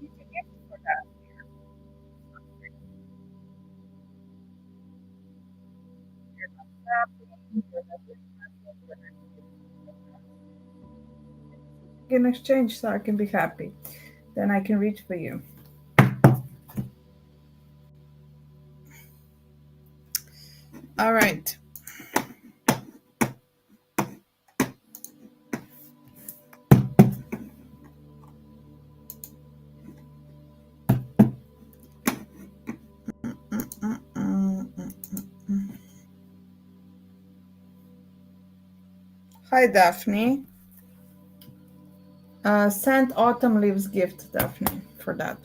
need a gift for that. You're not happy. You're not this happy. You're not in exchange so I can be happy. Then I can reach for you. All right. Hi, Daphne. Send autumn leaves gift, Daphne, for that.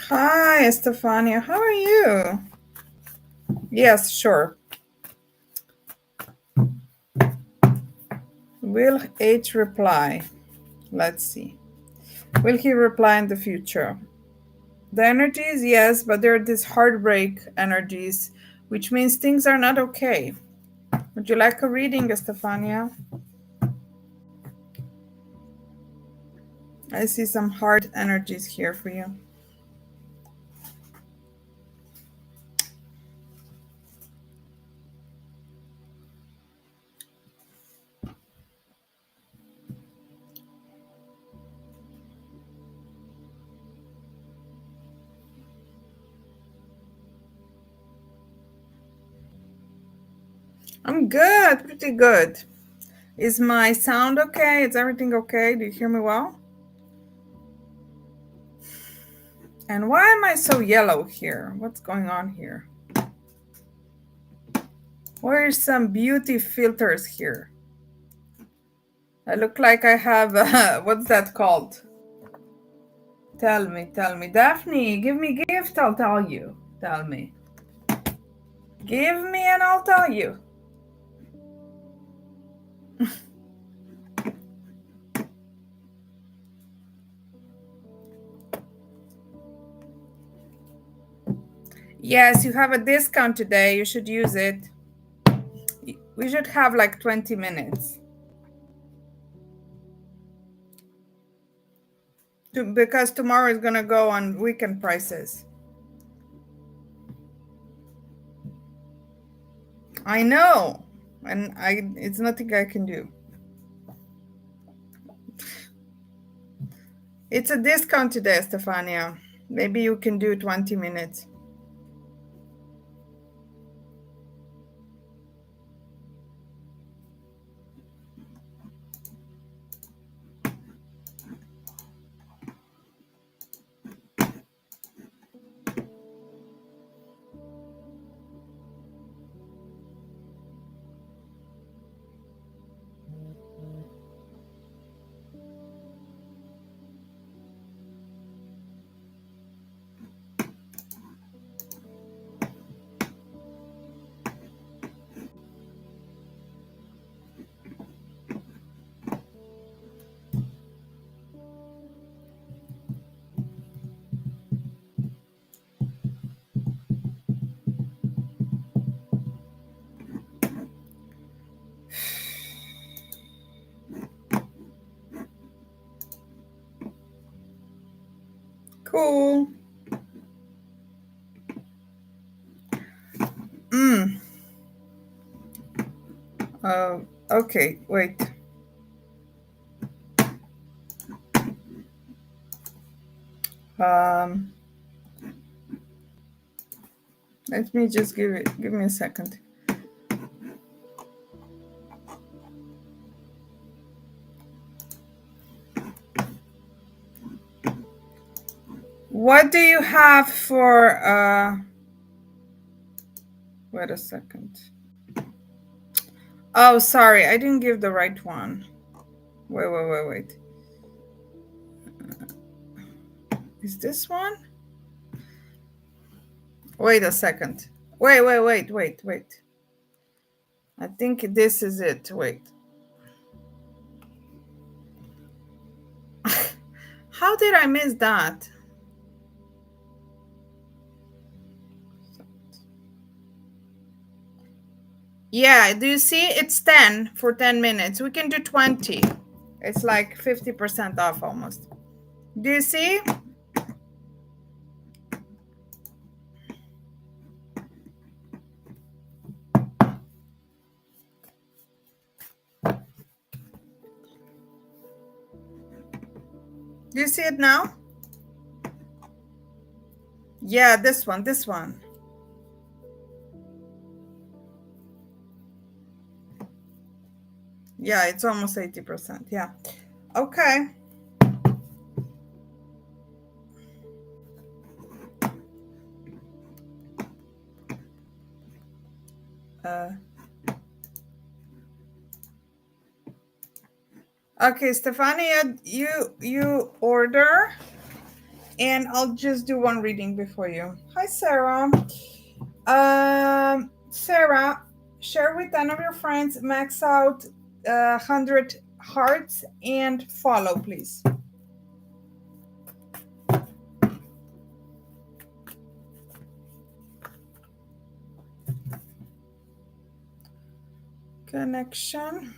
Hi, Estefania. How are you? Yes, sure. Will H reply? Let's see. Will he reply in the future? The energies, yes, but there are these heartbreak energies, which means things are not okay. Would you like a reading, Estefania? I see some heart energies here for you. I'm good, pretty good. Is my sound okay? Is everything okay? Do you hear me well? And why am I so yellow here? What's going on here? Where are some beauty filters here? I look like I have, what's that called? Tell me, tell me. Daphne, give me gift, I'll tell you. Tell me. Give me and I'll tell you. Yes, you have a discount today. You should use it. We should have like 20 minutes. Because tomorrow is going to go on weekend prices. I know. And it's nothing I can do. It's a discount today, Stefania. Maybe you can do 20 minutes. Cool. Okay, wait. Um, Let me just give me a second. What do you have for, wait a second. Oh, sorry, I didn't give the right one. Wait. Is this one? Wait a second. Wait. I think this is it. Wait. How did I miss that? Yeah, do you see? It's 10 for 10 minutes. We can do 20. It's like 50% off almost. Do you see? Do you see it now? Yeah, this one. Yeah, it's almost 80%. Yeah. Okay. Okay, Stefania, you order, and I'll just do one reading before you. Hi, Sarah. Sarah, share with 10 of your friends, max out 100 hearts, and follow, please. Connection.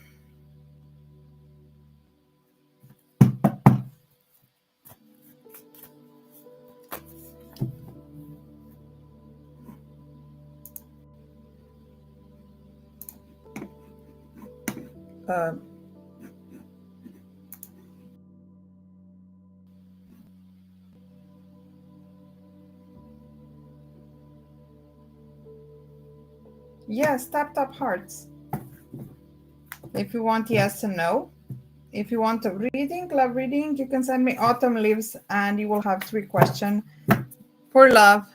Yes, tap hearts. If you want yes and no. If you want a reading, love reading, you can send me autumn leaves and you will have 3 questions for love.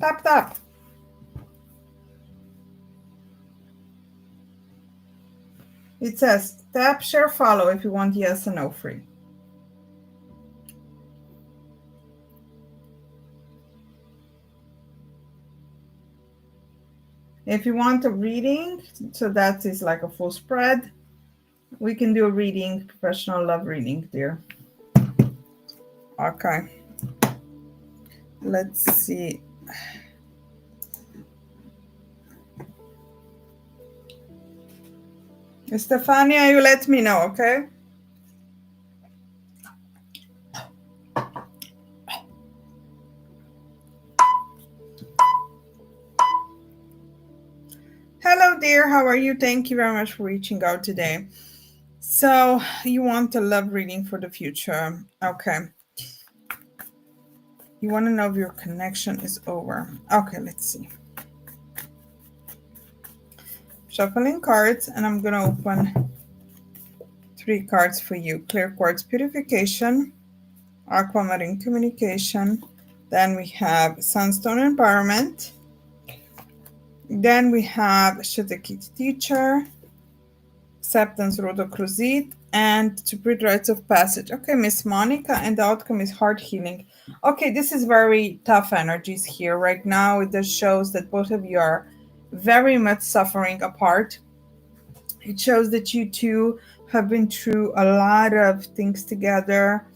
Tap. It says tap, share, follow if you want yes and no free. If you want a reading, so that is like a full spread, we can do a reading, professional love reading, dear. Okay. Let's see. Stefania, you let me know, okay? Hello, dear. How are you? Thank you very much for reaching out today. So you want a love reading for the future. Okay. You want to know if your connection is over. Okay, let's see. Shuffling cards, and I'm going to open 3 cards for you. Clear quartz purification, aquamarine communication. Then we have sunstone empowerment. Then we have Shatakit teacher, acceptance rhodochrosite, and spirit rites of passage. Okay, Miss Monica, and the outcome is heart healing. Okay, this is very tough energies here right now. It just shows that both of you are very much suffering apart. It shows that you two have been through a lot of things together.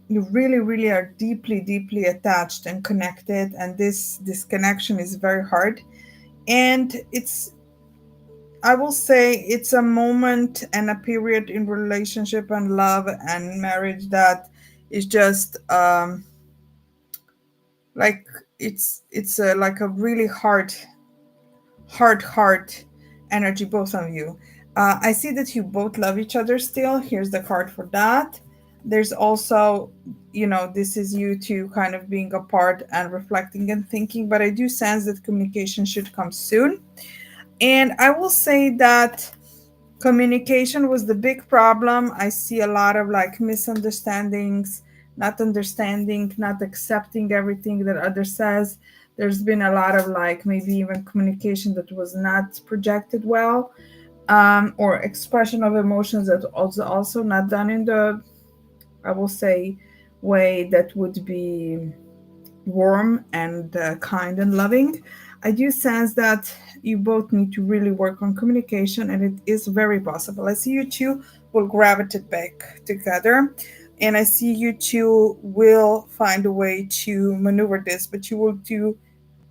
You really are deeply attached and connected, and this connection is very hard. And I will say it's a moment and a period in relationship and love and marriage that is just Like it's like a really hard energy, both of you. I see that you both love each other still. Here's the card for that. There's also, this is you two kind of being apart and reflecting and thinking, but I do sense that communication should come soon. And I will say that communication was the big problem. I see a lot of like misunderstandings, not understanding, not accepting everything that other says. There's been a lot of like maybe even communication that was not projected well, or expression of emotions that also not done in the, I will say, way that would be warm and kind and loving. I do sense that you both need to really work on communication, and it is very possible. I see you two will gravitate back together, and I see you two will find a way to maneuver this, but you will do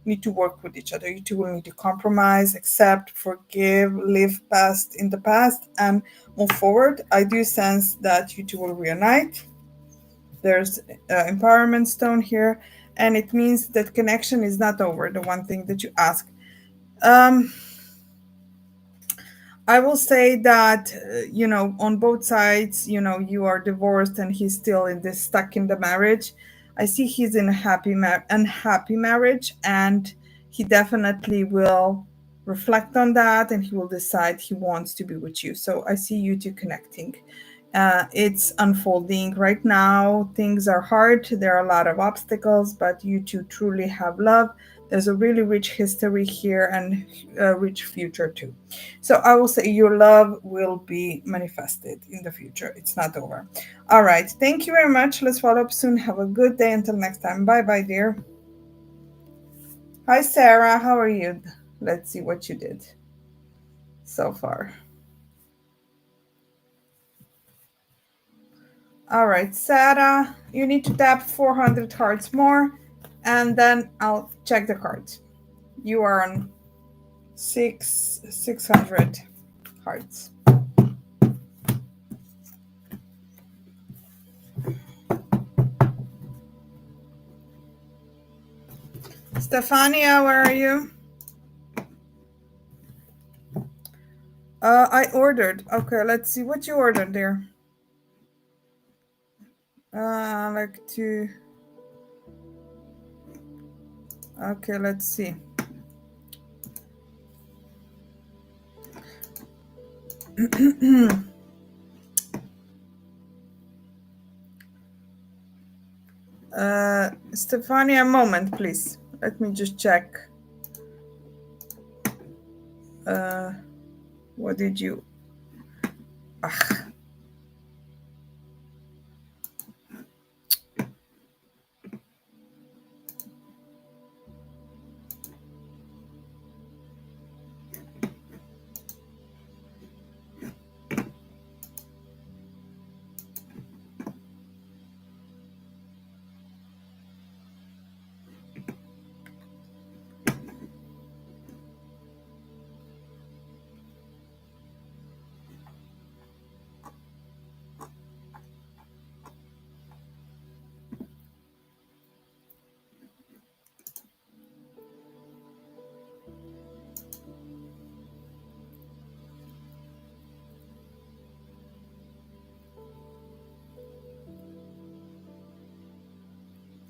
need to work with each other. You two will need to compromise, accept, forgive, live past in the past, and move forward. I do sense that you two will reunite. There's empowerment stone here, and it means that connection is not over. The one thing that you ask. Um, I will say that on both sides, you are divorced and he's still in this stuck in the marriage. I see he's in a unhappy marriage, and he definitely will reflect on that, and he will decide he wants to be with you. So I see you two connecting. It's unfolding right now. Things are hard. There are a lot of obstacles, but you two truly have love. There's a really rich history here and a rich future too. So I will say your love will be manifested in the future. It's not over. All right. Thank you very much. Let's follow up soon. Have a good day. Until next time. Bye bye, dear. Hi, Sarah. How are you? Let's see what you did so far. All right, Sarah, you need to tap 400 cards more, and then I'll check the cards. You are on 600 cards. Stefania, where are you? I ordered. Okay, let's see what you ordered there. Like to. Okay, let's see. Stefania, a moment, please. Let me just check. What did you? Ugh.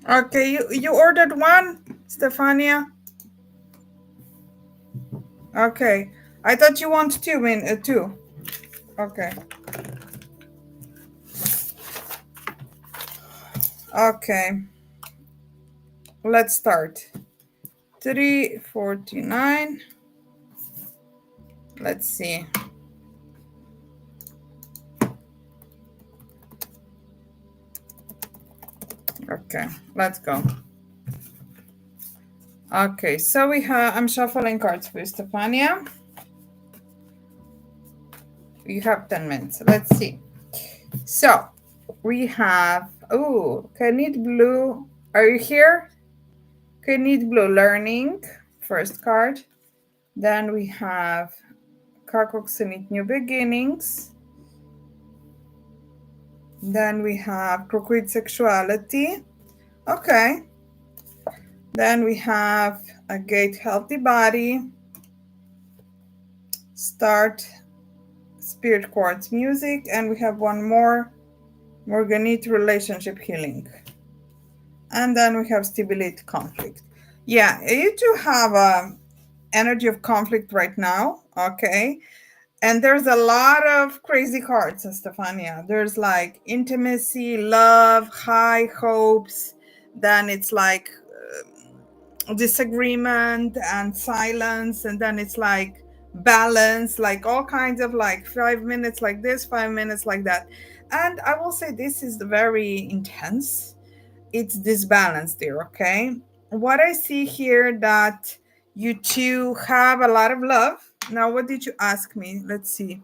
Okay, you ordered one, Stefania? Okay. I thought you want two, two. Okay. Okay. Let's start. 349. Let's see. Okay, let's go. Okay, so I'm shuffling cards for Stefania. You have 10 minutes. Let's see. So we have, Canid Blue. Are you here? Canid Blue learning, first card. Then we have Kakoksunit New Beginnings. Then we have Crooked Sexuality. Okay. Then we have a gate healthy body, start spirit quartz music, and we have one more Morganite relationship healing. And then we have stimulate conflict. Yeah, you do have a energy of conflict right now, okay? And there's a lot of crazy cards, Stefania. There's like intimacy, love, high hopes. Then it's like disagreement and silence. And then it's like balance, like all kinds of like 5 minutes like this, 5 minutes like that. And I will say this is very intense. It's this balance there, okay? What I see here that you two have a lot of love. Now, what did you ask me? Let's see.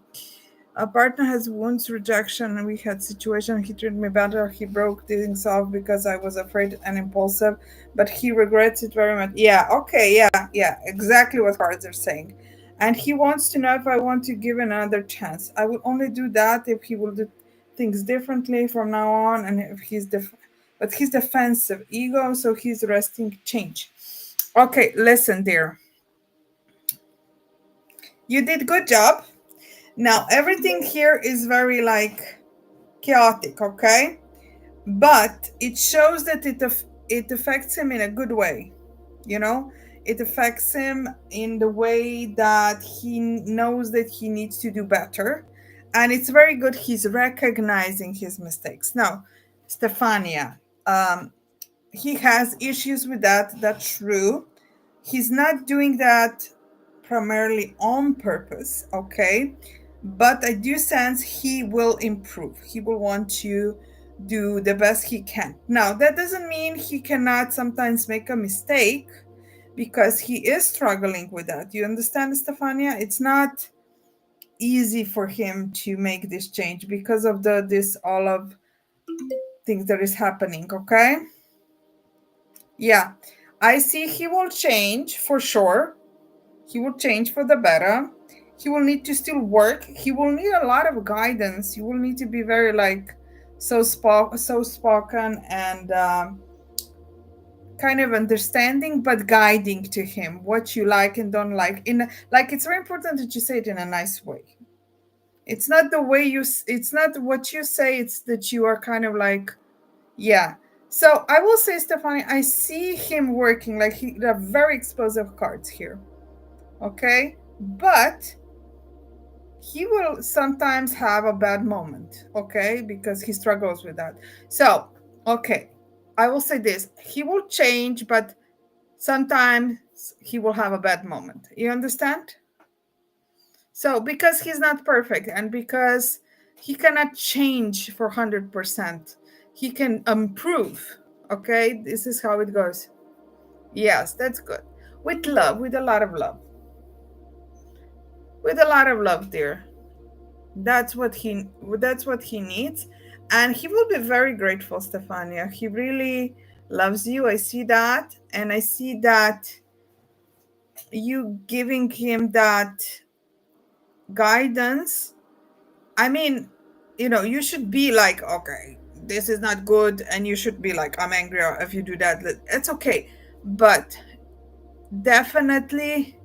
A partner has wounds, rejection, and we had situation. He treated me better. He broke things off because I was afraid and impulsive, but he regrets it very much. Yeah, okay, yeah, exactly what cards are saying. And he wants to know if I want to give another chance. I will only do that if he will do things differently from now on, and if he's but he's defensive ego, so he's resting change. Okay, listen, dear. You did good job. Now everything here is very like chaotic, okay? But it shows that it affects him in a good way, you know? It affects him in the way that he knows that he needs to do better. And it's very good he's recognizing his mistakes. Now, Stefania, he has issues with that. That's true. He's not doing that primarily on purpose, okay? But I do sense he will improve. He will want to do the best he can. Now, that doesn't mean he cannot sometimes make a mistake because he is struggling with that. You understand, Stefania? It's not easy for him to make this change because of this all of things that is happening, okay? Yeah, I see he will change for sure. He will change for the better. He will need to still work. He will need a lot of guidance. You will need to be very like so spoken and kind of understanding, but guiding to him what you like and don't like. In like, it's very important that you say it in a nice way. It's not the way you. It's not what you say. It's that you are kind of like, yeah. So I will say, Stephanie, I see him working like there are very explosive cards here. Okay, but he will sometimes have a bad moment, okay, because he struggles with that. So, okay, I will say this, he will change, but sometimes he will have a bad moment. You understand? So, because he's not perfect and because he cannot change for 100%, he can improve. Okay, this is how it goes. Yes, that's good. With love, with a lot of love. With a lot of love, dear. That's what he needs, and he will be very grateful, Stefania. He really loves you. I see that, and I see that you giving him that guidance. I mean, you should be like, okay, this is not good, and you should be like, I'm angry if you do that. It's okay, but definitely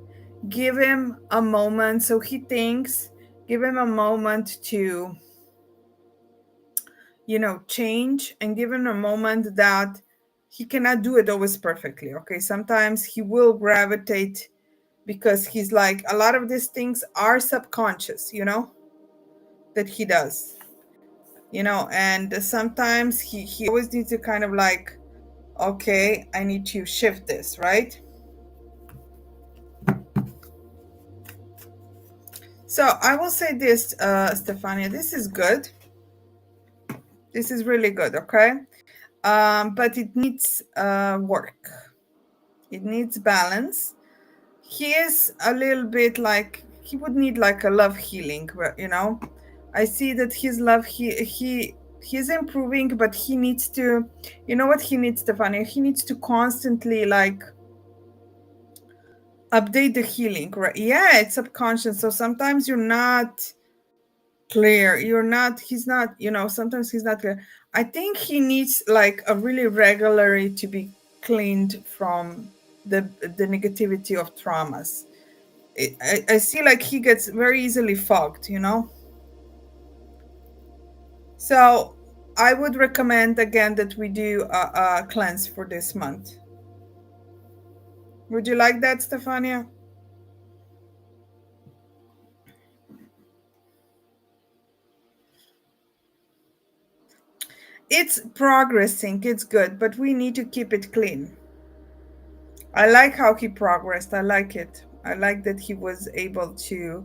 give him a moment so he thinks. Give him a moment to change, and give him a moment that he cannot do it always perfectly. Okay, sometimes he will gravitate because he's like, a lot of these things are subconscious, that he does, and sometimes he always needs to kind of like, okay, I need to shift this, right? So I will say this, Stefania, this is good. This is really good, okay? But it needs work. It needs balance. He is a little bit like, he would need like a love healing, but I see that his love, he's improving, but he needs to, what he needs, Stefania? He needs to constantly like update the healing, right? Yeah, it's subconscious. So sometimes you're not clear. He's not, sometimes he's not clear. I think he needs like a really regularly to be cleaned from the negativity of traumas. I see like he gets very easily fogged, you know? So I would recommend again that we do a cleanse for this month. Would you like that, Stefania? It's progressing, it's good, but we need to keep it clean. I like how he progressed. I like it. I like that he was able to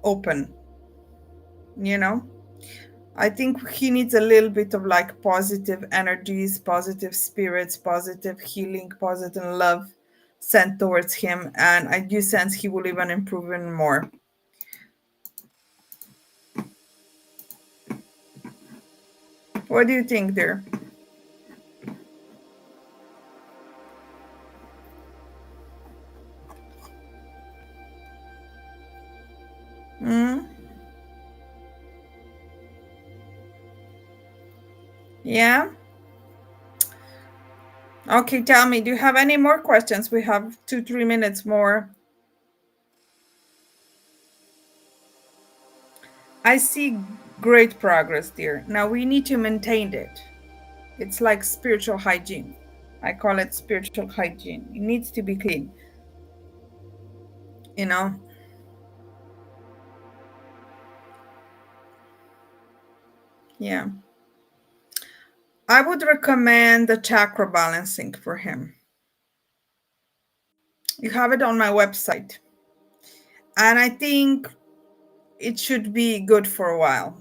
open, you know? I think he needs a little bit of like positive energies, positive spirits, positive healing, positive love sent towards him. And I do sense he will even improve even more. What do you think there? Hmm? Yeah? Okay, tell me, do you have any more questions? We have 2, 3 minutes more. I see great progress there. Now we need to maintain it. It's like spiritual hygiene. I call it spiritual hygiene. It needs to be clean, you know? Yeah. I would recommend the chakra balancing for him. You have it on my website. And I think it should be good for a while.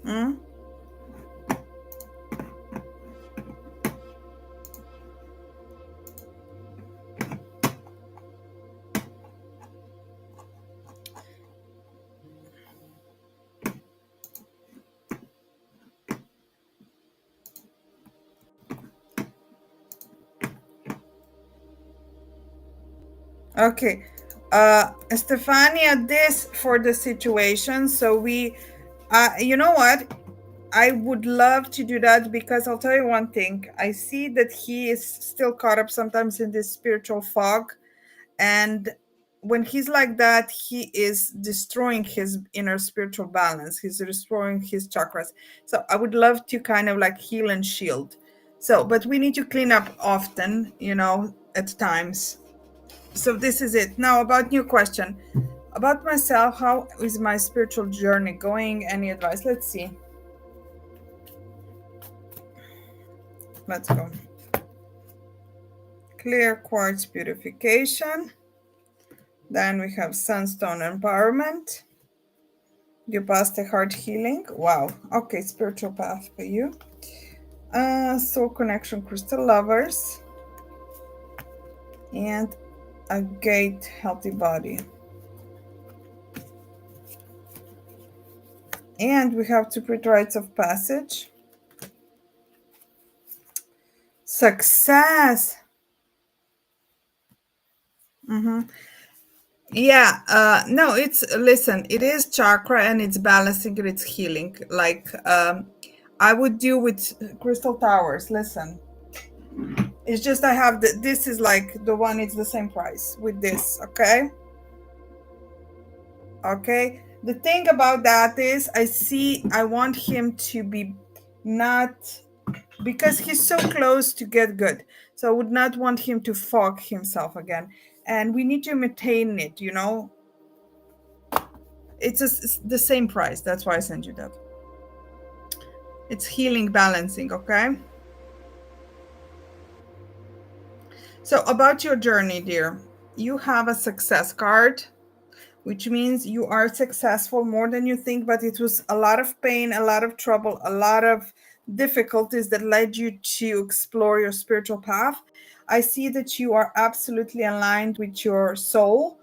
Mm? Okay. Stefania, this for the situation. So you know what? I would love to do that because I'll tell you one thing. I see that he is still caught up sometimes in this spiritual fog. And when he's like that, he is destroying his inner spiritual balance. He's destroying his chakras. So I would love to kind of like heal and shield. So, but we need to clean up often, you know, at times. So this is it. Now about new question. About myself, how is my spiritual journey going? Any advice? Let's see. Let's go. Clear quartz purification. Then we have sunstone empowerment. You passed the heart healing. Wow. Okay, spiritual path for you. Soul connection crystal lovers. And a gate healthy body. And we have two rites of passage. Success. Mm-hmm. Yeah, no, it's listen, it is chakra and it's balancing and it's healing. Like I would do with crystal towers. Listen, it's just I have this is like the one, it's the same price with this, okay? Okay. The thing about that is I want him to be not because he's so close to get good. So I would not want him to fog himself again. And we need to maintain it, you know. It's the same price. That's why I sent you that. It's healing balancing, okay? So about your journey, dear, you have a success card, which means you are successful more than you think, but it was a lot of pain, a lot of trouble, a lot of difficulties that led you to explore your spiritual path. I see that you are absolutely aligned with your soul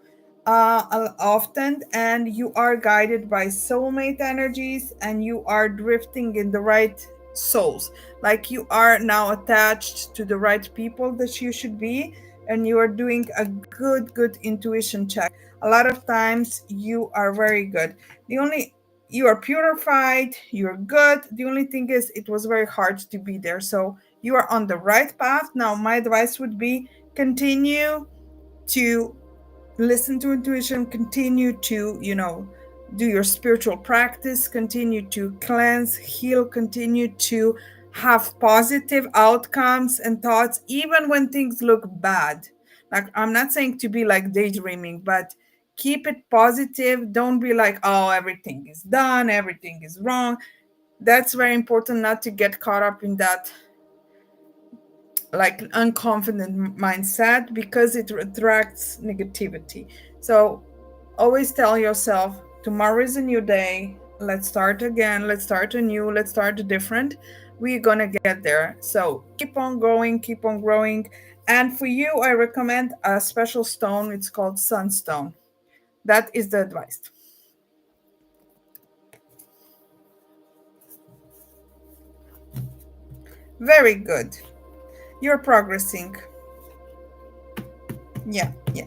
often, and you are guided by soulmate energies, and you are drifting in the right souls. Like you are now attached to the right people that you should be, and you are doing a good intuition check. A lot of times you are very good. The only you are purified, you're good. The only thing is, it was very hard to be there. So you are on the right path. Now, my advice would be continue to listen to intuition, continue to, do your spiritual practice, continue to cleanse, heal, continue to have positive outcomes and thoughts, even when things look bad. Like, I'm not saying to be like daydreaming, but keep it positive. Don't be like, oh, everything is done, everything is wrong. That's very important, not to get caught up in that like unconfident mindset, because it attracts negativity. So always tell yourself, tomorrow is a new day. Let's start again. Let's start anew. Let's start different. We're going to get there. So keep on going, keep on growing. And for you, I recommend a special stone. It's called sunstone. That is the advice. Very good. You're progressing. Yeah, yeah.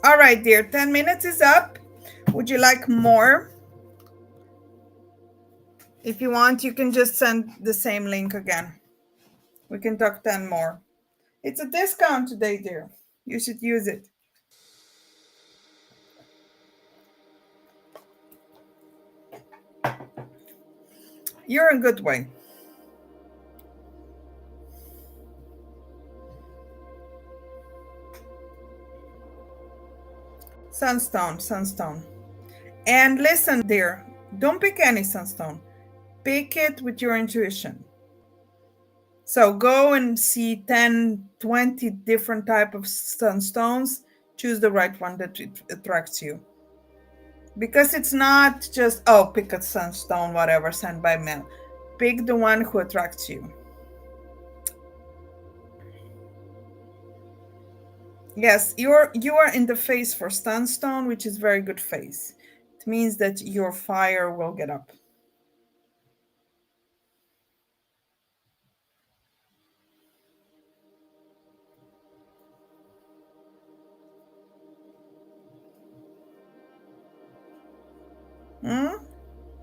All right, dear. 10 minutes is up. Would you like more? If you want, you can just send the same link again. We can talk 10 more. It's a discount today, dear. You should use it. You're in a good way. Sunstone, sunstone. And listen, dear, don't pick any sunstone. Pick it with your intuition. So go and see 10, 20 different type of sunstones. Choose the right one that attracts you. Because it's not just, oh, pick a sunstone, whatever, sent by mail. Pick the one who attracts you. Yes, you are in the phase for sunstone, which is very good phase. It means that your fire will get up.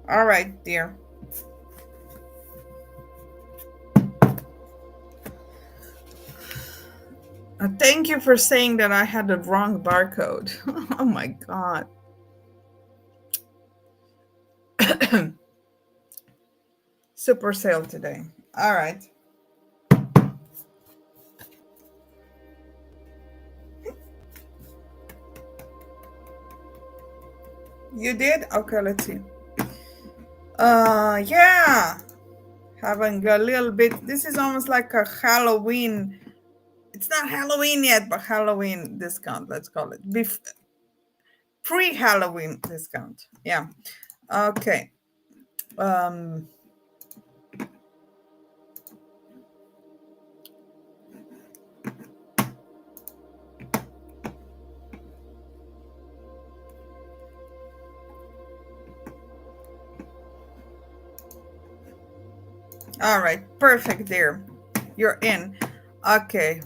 All right, dear. Thank you for saying that I had the wrong barcode. Oh my God. Super sale today. All right. You did? Okay, let's see. Yeah. Having a little bit. This is almost like a Halloween. It's not Halloween yet, but Halloween discount, let's call it. Pre-Halloween discount. Yeah. Okay. All right. Perfect, dear. You're in. Okay.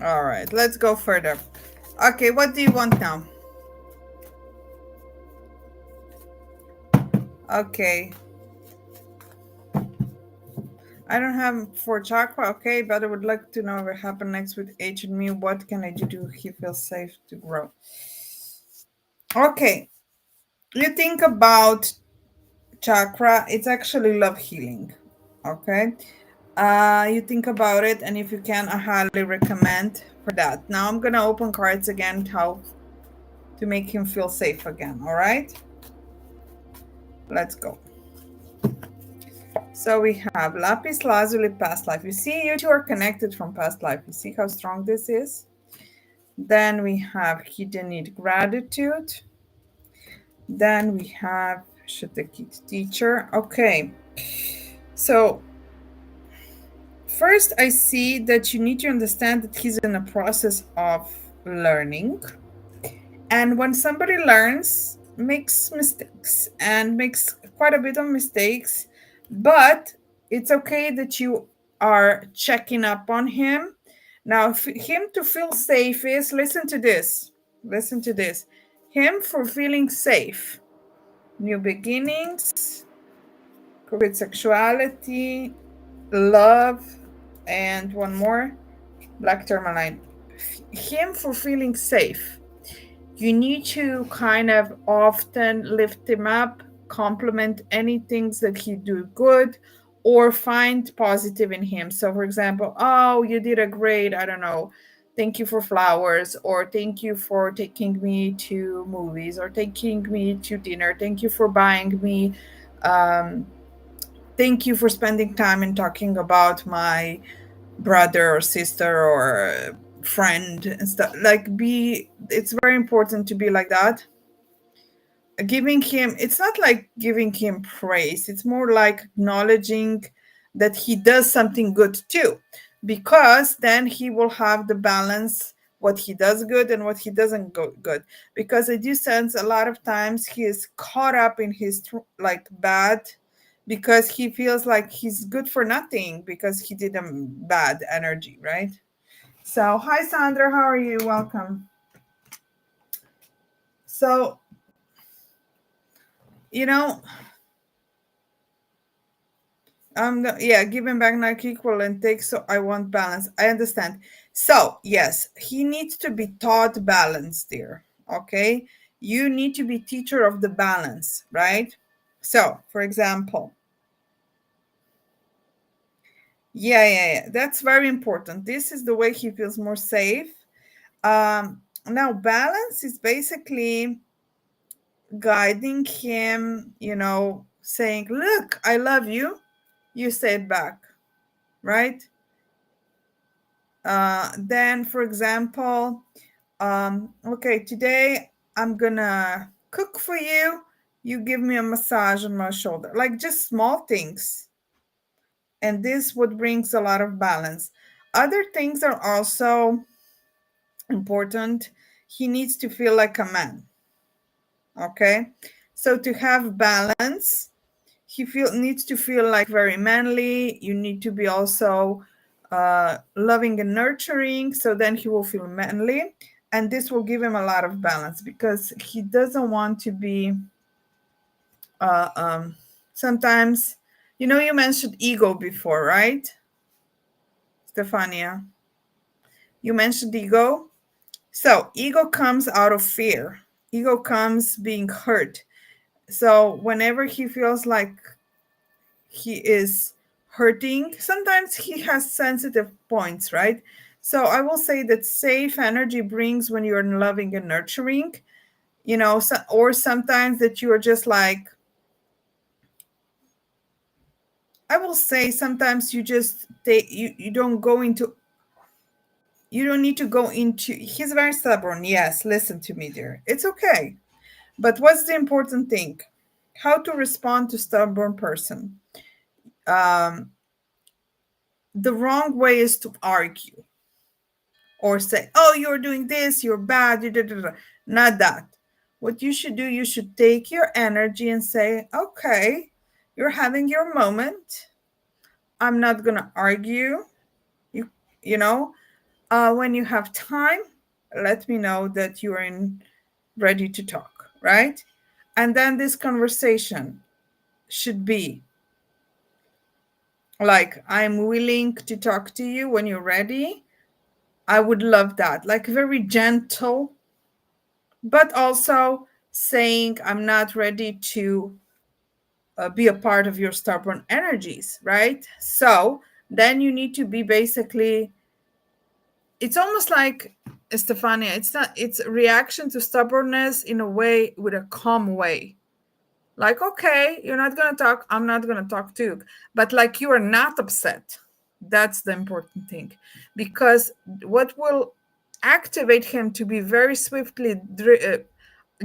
All right. Let's go further. Okay. What do you want now? Okay. I don't have for chakra, okay, but I would like to know what happened next with H and me. What can I do to he feel safe to grow? Okay. You think about chakra, it's actually love healing. Okay. You think about it, and if you can, I highly recommend for that. Now I'm gonna open cards again to make him feel safe again. All right. Let's go. So we have lapis lazuli, past life. You see, you two are connected from past life. You see how strong this is? Then we have hidden need, gratitude. Then we have Shatakit, teacher. Okay. So first I see that you need to understand that he's in a process of learning. And when somebody learns, makes mistakes and makes quite a bit of mistakes, but it's okay that you are checking up on him. Now, him to feel safe is, listen to this. Listen to this. Him for feeling safe. New beginnings, with sexuality, love, and one more, black tourmaline. Him for feeling safe. You need to kind of often lift him up, compliment any things that he do good, or find positive in him. So for example, oh, you did a great, I don't know, thank you for flowers, or thank you for taking me to movies, or taking me to dinner, thank you for buying me, um, thank you for spending time and talking about my brother or sister or friend and stuff. Like, be, it's very important to be like that. Giving him, it's not like giving him praise, it's more like acknowledging that he does something good too, because then he will have the balance, what he does good and what he doesn't go good. Because I do sense a lot of times he is caught up in his like bad, because he feels like he's good for nothing because he did a bad energy, right? So hi Sandra, how are you? Welcome. So, you know, yeah, giving back not equal and take, so I want balance. I understand. So yes, he needs to be taught balance, dear. Okay, you need to be teacher of the balance, right? So for example, yeah, that's very important. This is the way he feels more safe. Now balance is basically guiding him, saying, look, I love you, you say it back, right? Then, for example, okay, today I'm gonna cook for you. You give me a massage on my shoulder, like just small things. And this would brings a lot of balance. Other things are also important. He needs to feel like a man. Okay, so to have balance, needs to feel like very manly. You need to be also loving and nurturing, so then he will feel manly, and this will give him a lot of balance, because he doesn't want to be sometimes, you mentioned ego before, right, Stefania? You mentioned ego. So ego comes out of fear. Ego comes being hurt. So whenever he feels like he is hurting, sometimes he has sensitive points, right? So I will say that safe energy brings when you're loving and nurturing, or sometimes that you are just like, I will say sometimes you just you don't go into, you don't need to go into, he's very stubborn, yes, listen to me, dear, it's okay. But what's the important thing? How to respond to stubborn person. um the wrong way is to argue or say, oh, you're doing this, you're bad, not that. What you should do, you should take your energy and say, okay, you're having your moment, I'm not gonna argue. you you know when you have time, let me know that you're in ready to talk, right? And then this conversation should be like, I'm willing to talk to you when you're ready. I would love that, like very gentle, but also saying, I'm not ready to be a part of your stubborn energies, right? So then you need to be basically, it's almost like, Stefania, it's not, it's a reaction to stubbornness in a way, with a calm way. Like, okay, you're not going to talk, I'm not going to talk too. But like, you are not upset. That's the important thing. Because what will activate him to be very swiftly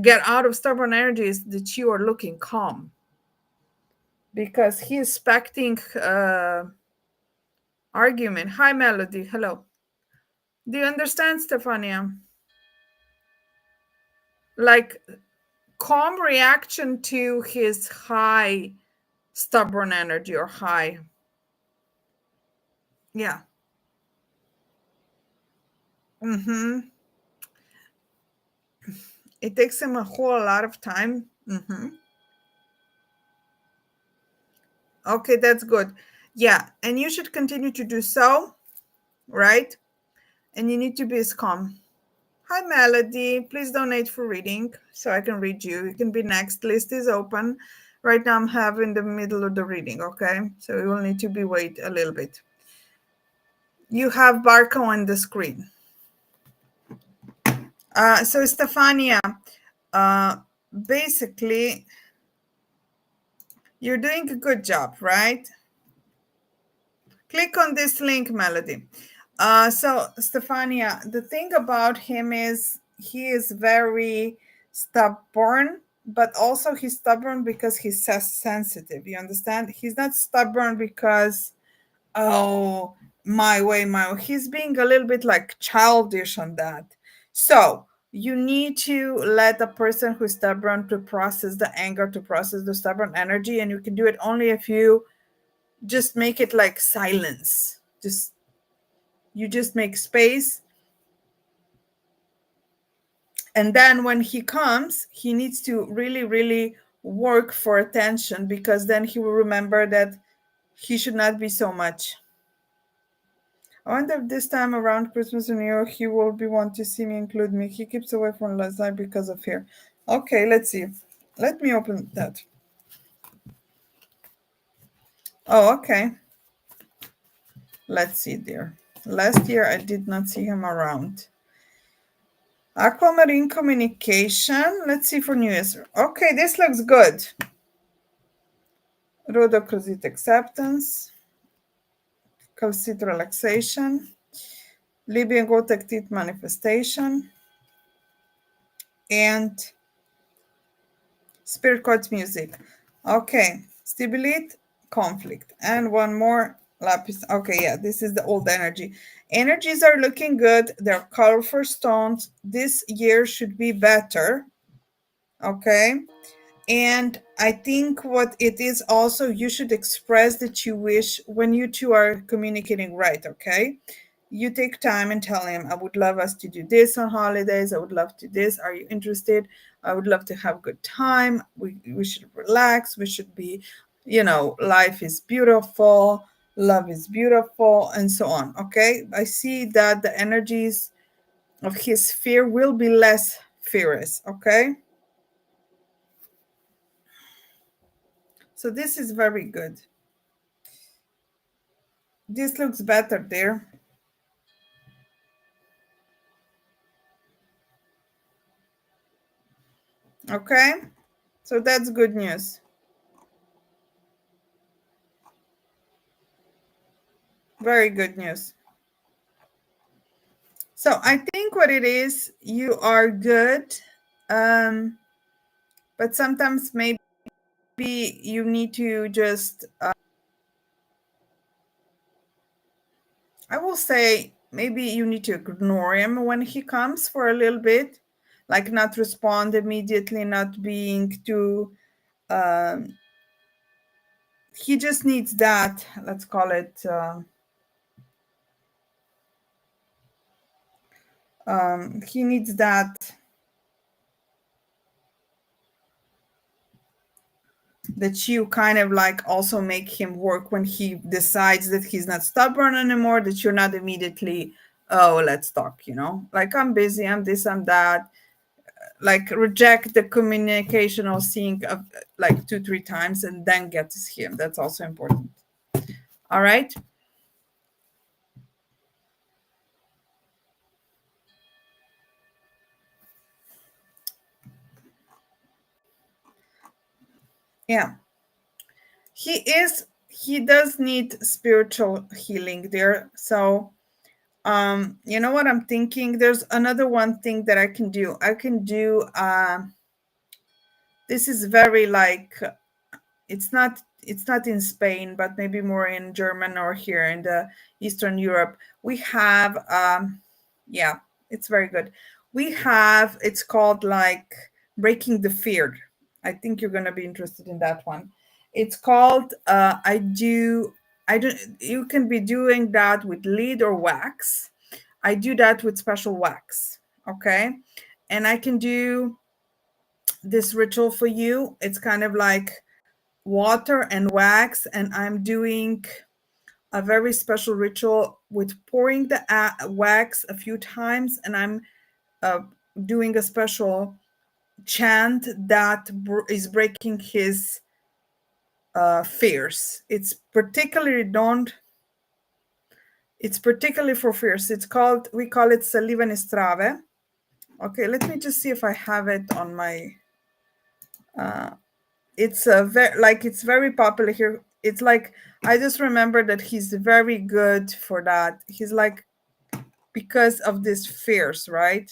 get out of stubborn energy is that you are looking calm. Because he is expecting argument. Hi, Melody. Hello. Do you understand, Stefania? Like, calm reaction to his high stubborn energy or high. Yeah. Mm-hmm. It takes him a whole lot of time. Mm-hmm. Okay, that's good. Yeah, and you should continue to do so, right? And you need to be as calm. Hi, Melody. Please donate for reading so I can read you. You can be next. List is open. Right now, I'm having the middle of the reading, okay? So you will need to be wait a little bit. You have Barco on the screen. So, Stefania, uh, basically, you're doing a good job, right? Click on this link, Melody. So, Stefania, the thing about him is he is very stubborn, but also he's stubborn because he's sensitive. You understand? He's not stubborn because, oh, my way. He's being a little bit like childish on that. So, you need to let the person who's stubborn to process the anger, to process the stubborn energy, and you can do it only if you just make it like silence. Just you just make space, and then when he comes he needs to really work for attention, because then he will remember that he should not be so much. I wonder if this time around Christmas and New Year he will be want to see me, include me. He keeps away from last night because of fear. Okay, let's see. Let me open that. Oh, okay. Let's see, dear. Last year I did not see him around. Aquamarine communication. Let's see for New Year's. Okay, this looks good. Rhodochrosite acceptance. Calcite relaxation. Libyan Gotek teeth manifestation. And spirit chords music. Okay, stabilite conflict. And one more lapis. Okay, yeah, this is the old energy. Energies are looking good. They're colorful stones. This year should be better. Okay. And I think what it is also, you should express that you wish when you two are communicating, right? Okay. You take time and tell him, I would love us to do this on holidays. I would love to do this. Are you interested? I would love to have a good time. We should relax. We should be, life is beautiful. Love is beautiful, and so on. Okay. I see that the energies of his fear will be less fierce. Okay. So this is very good. This looks better there. Okay, so that's good news. Very good news. So I think what it is, you are good, but sometimes maybe you need to just, I will say, maybe you need to ignore him when he comes for a little bit, like not respond immediately, not being too. Um, he just needs that. Let's call it. He needs that you kind of like also make him work when he decides that he's not stubborn anymore, that you're not immediately, oh, let's talk, like I'm busy, I'm this, I'm that, like reject the communication or seeing of like 2-3 times and then get to see him. That's also important. All right. Yeah, he does need spiritual healing there. So you know what I'm thinking, there's another one thing that I can do. This is very like, it's not in Spain, but maybe more in German or here in the Eastern Europe. We have yeah, it's very good. We have, it's called like Breaking the Fear. I think you're gonna be interested in that one. It's called I do I don't. You can be doing that with lead or wax. I do that with special wax. Okay, and I can do this ritual for you. It's kind of like water and wax, and I'm doing a very special ritual with pouring the wax a few times, and I'm uh, doing a special chant that is breaking his fears. It's particularly for fears. We call it Saliva Nestrave. Okay, let me just see if I have it on my it's it's very popular here. It's like I just remember that he's very good for that. He's like, because of this fears, right?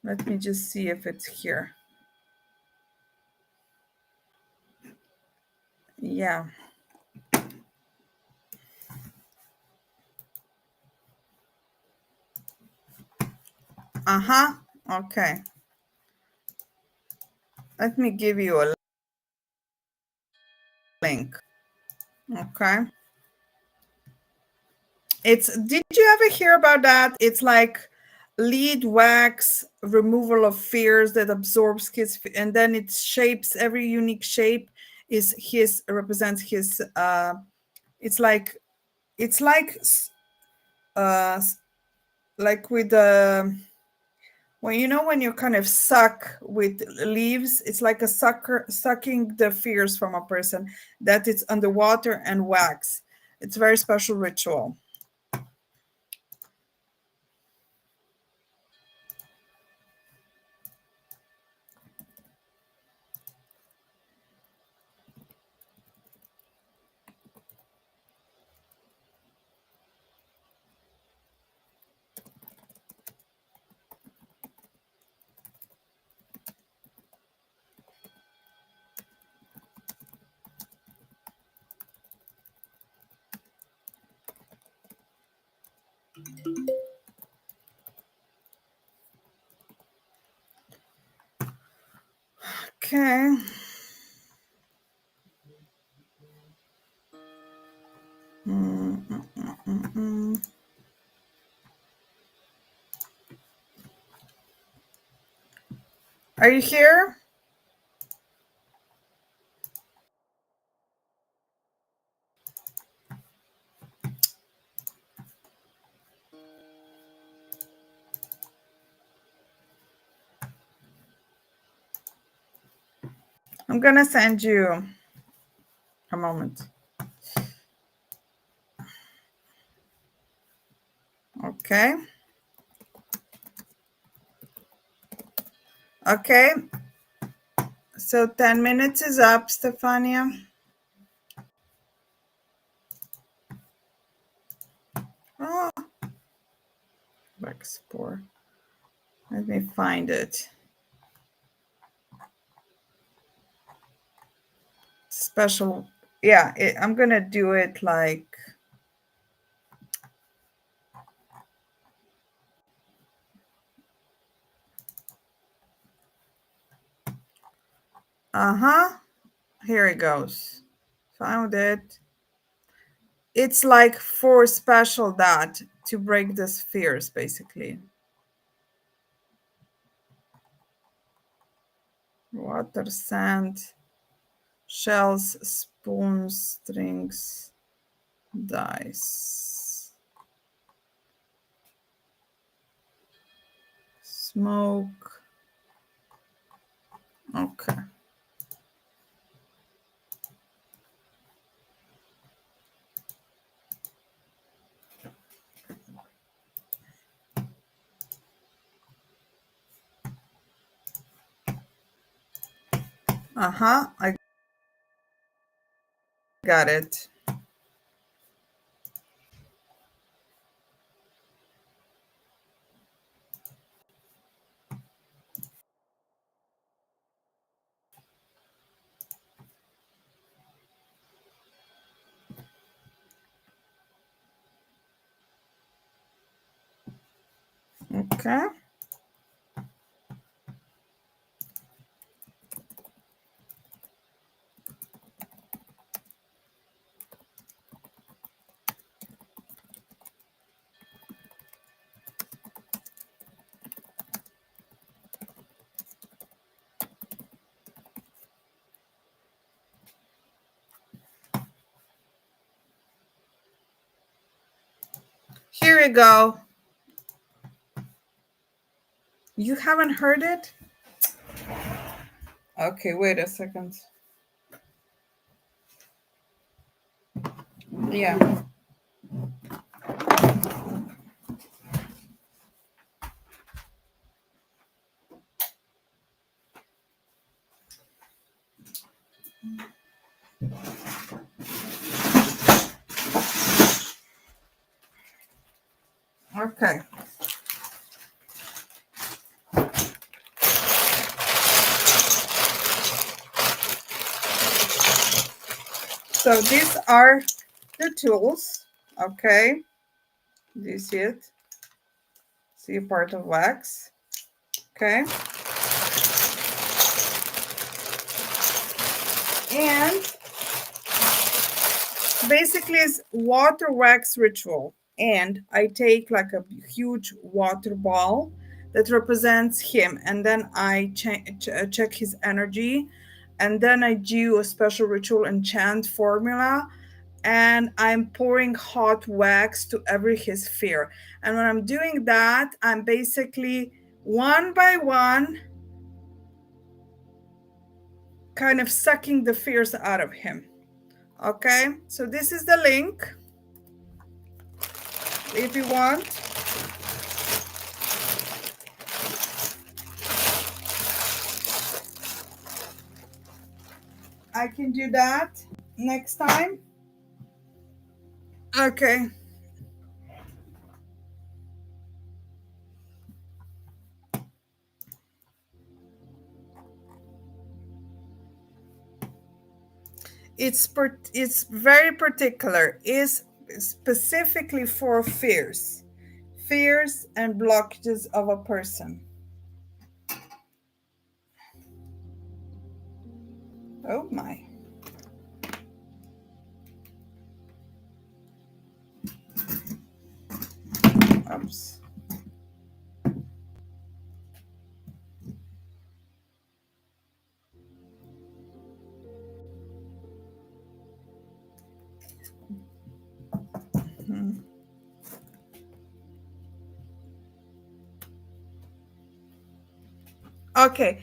Let me just see if it's here. Yeah. Uh-huh. Okay. Let me give you a link. Okay. Did you ever hear about that? It's like lead wax removal of fears that absorbs his, and then it shapes every unique shape is his represents his it's like it's like uh like with when when you kind of suck with leaves, it's like a sucker sucking the fears from a person, that it's underwater and wax. It's a very special ritual. Okay. Are you here? I'm gonna send you a moment. Okay. Okay. So 10 minutes is up, Stefania. Oh, export. Let me find it. Special. Yeah, I'm gonna do it like. Uh-huh. Here it goes. Found it. It's like for special that to break the spheres, basically. Water, sand, shells, spoons, strings, dice, smoke. Okay. Uh-huh. I got it. Okay. Here you go. You haven't heard it? Okay, wait a second. Yeah. Okay. So these are the tools. Okay. Do you see it? See a part of wax. Okay. And basically it's water wax ritual. And I take like a huge water ball that represents him. And then I check his energy. And then I do a special ritual and chant formula. And I'm pouring hot wax to every his fear. And when I'm doing that, I'm basically one by one kind of sucking the fears out of him. Okay, so this is the link if you want. I can do that next time. Okay. It's very particular. Is specifically for fears and blockages of a person. Oh my. Oops. Okay,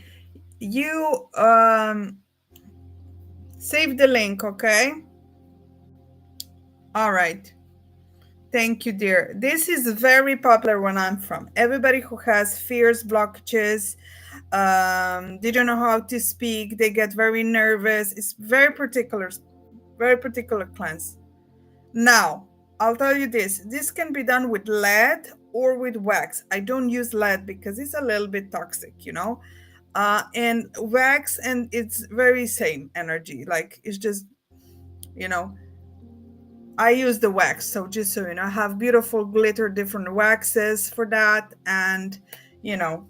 you save the link, okay? All right. Thank you, dear. This is very popular when I'm from. Everybody who has fears, blockages, they don't know how to speak, they get very nervous. It's very particular cleanse. Now, I'll tell you this. This can be done with lead or with wax. I don't use lead because it's a little bit toxic, you know? And wax, and it's very same energy. Like, it's just, you know, I use the wax. So just so you know, I have beautiful glitter, different waxes for that. And, you know,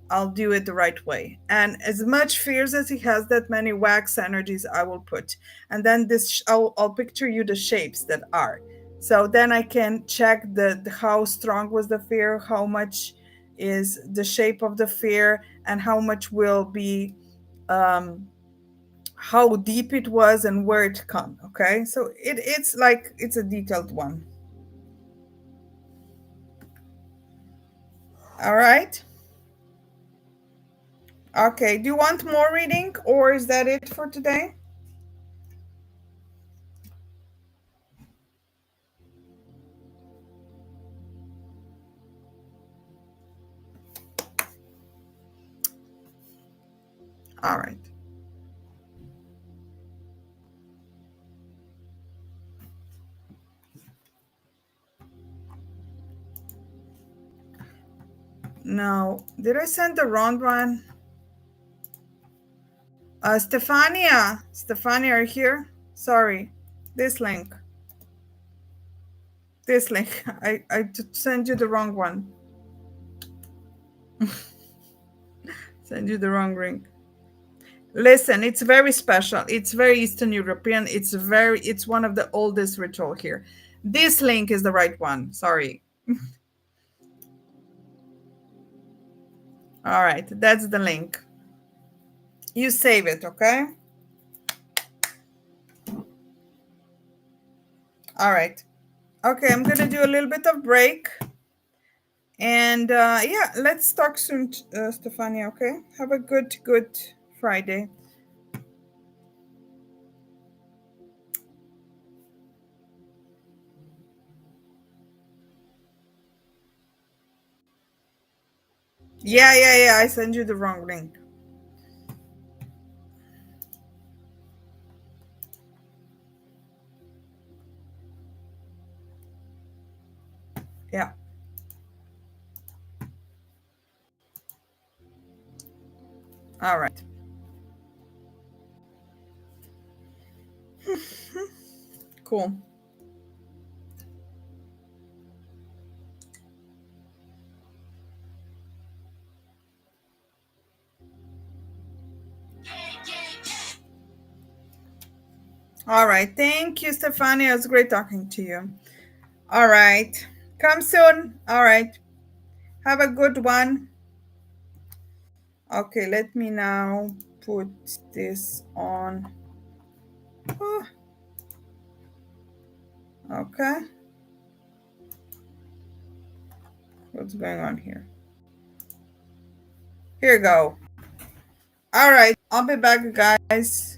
I'll do it the right way. And as much fears as he has, that many wax energies I will put. And then this, I'll picture you the shapes that are. So then I can check the how strong was the fear, how much is the shape of the fear, and how much will be how deep it was and where it come. Okay, so it's like it's a detailed one. All right. Okay, do you want more reading or is that it for today? All right. No, did I send the wrong one? Stefania, are you here? Sorry, this link. I sent you the wrong one. Send you the wrong link. Listen, it's very special. It's very Eastern European. It's one of the oldest ritual here. This link is the right one. Sorry. All right, that's the link. You save it, okay? All right. Okay, I'm gonna do a little bit of break. And yeah, let's talk soon, Stefania, okay? Have a good Friday. Yeah. I sent you the wrong link. Yeah. All right. Cool. All right. Thank you, Stefania. It was great talking to you. All right. Come soon. All right. Have a good one. Okay, let me now put this on. Oh, okay. What's going on here? Here you go. All right. I'll be back, guys.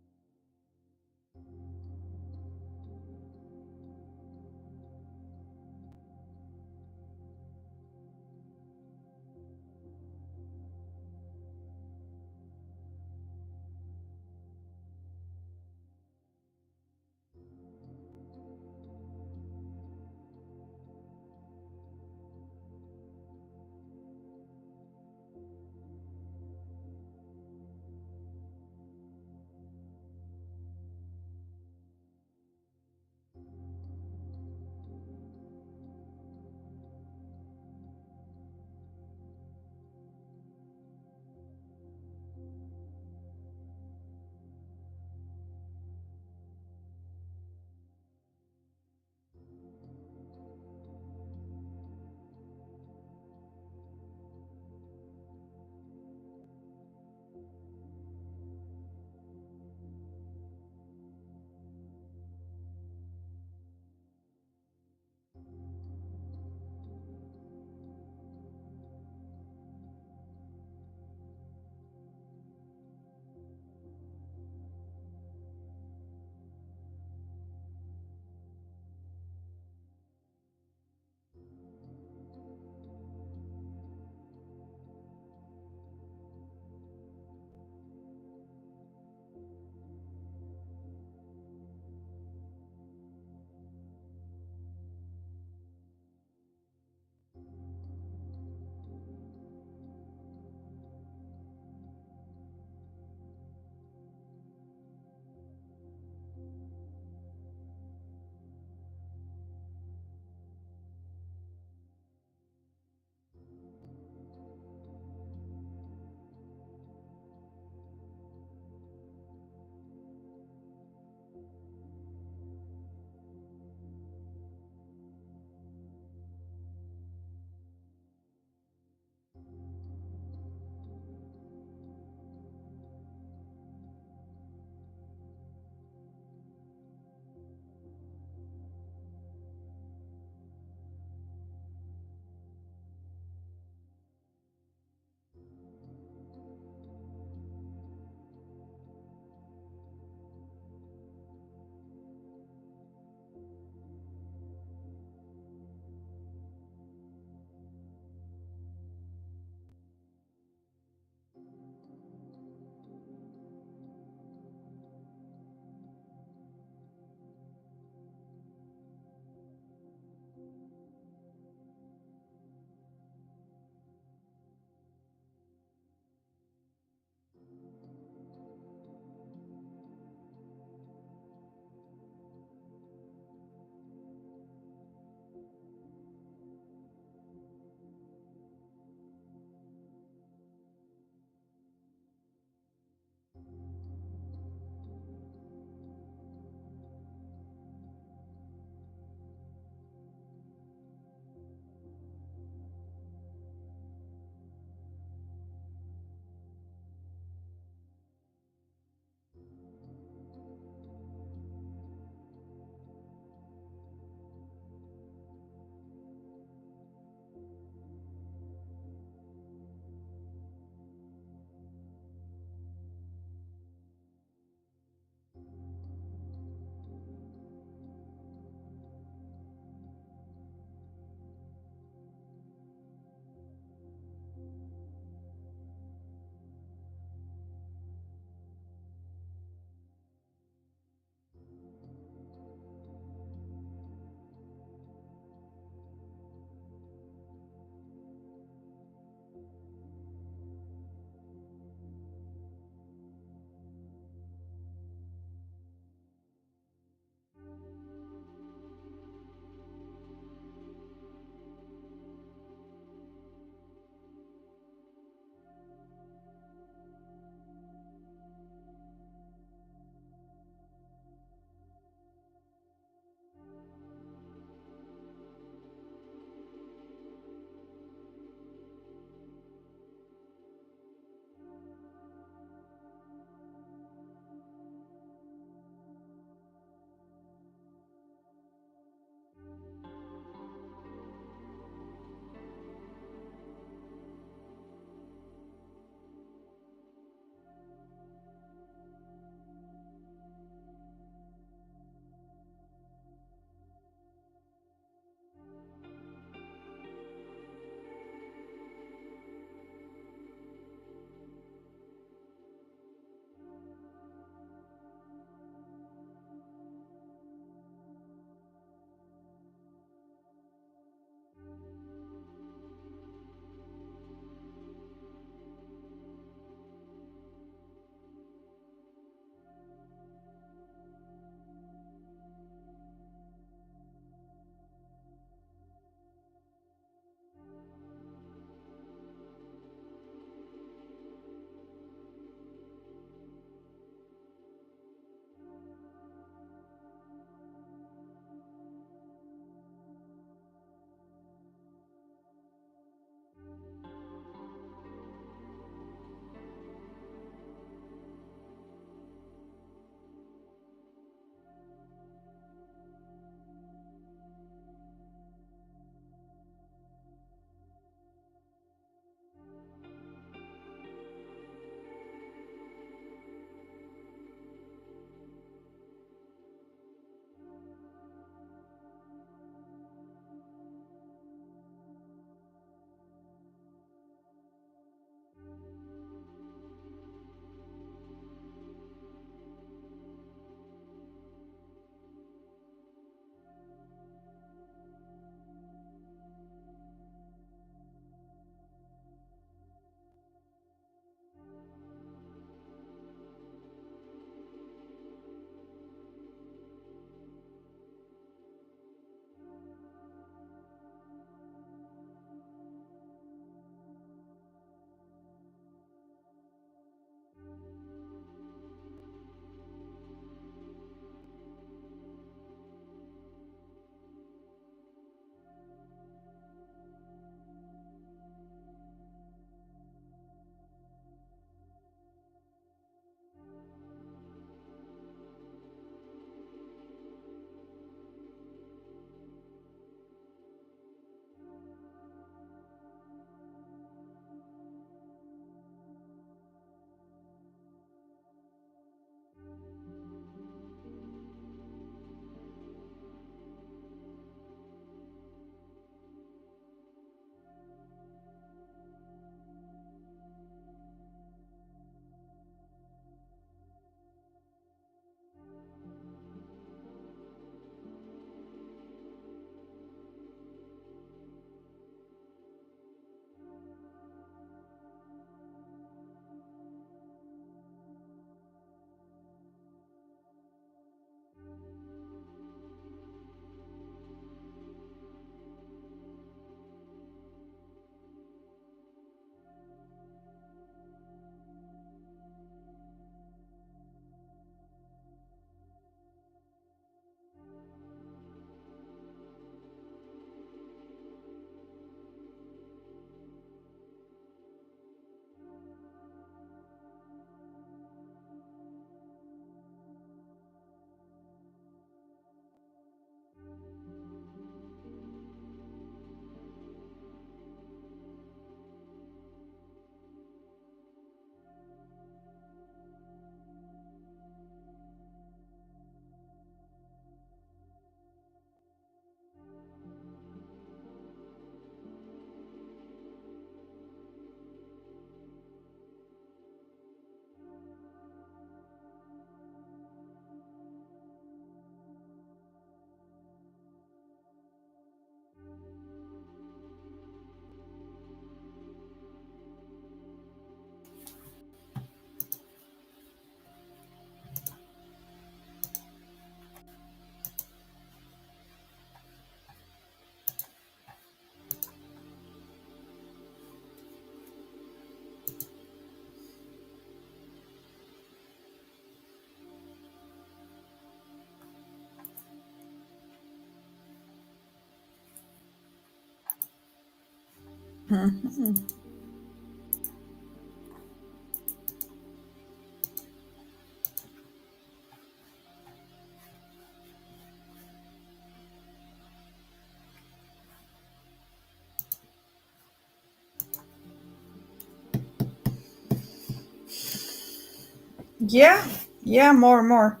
Yeah, more.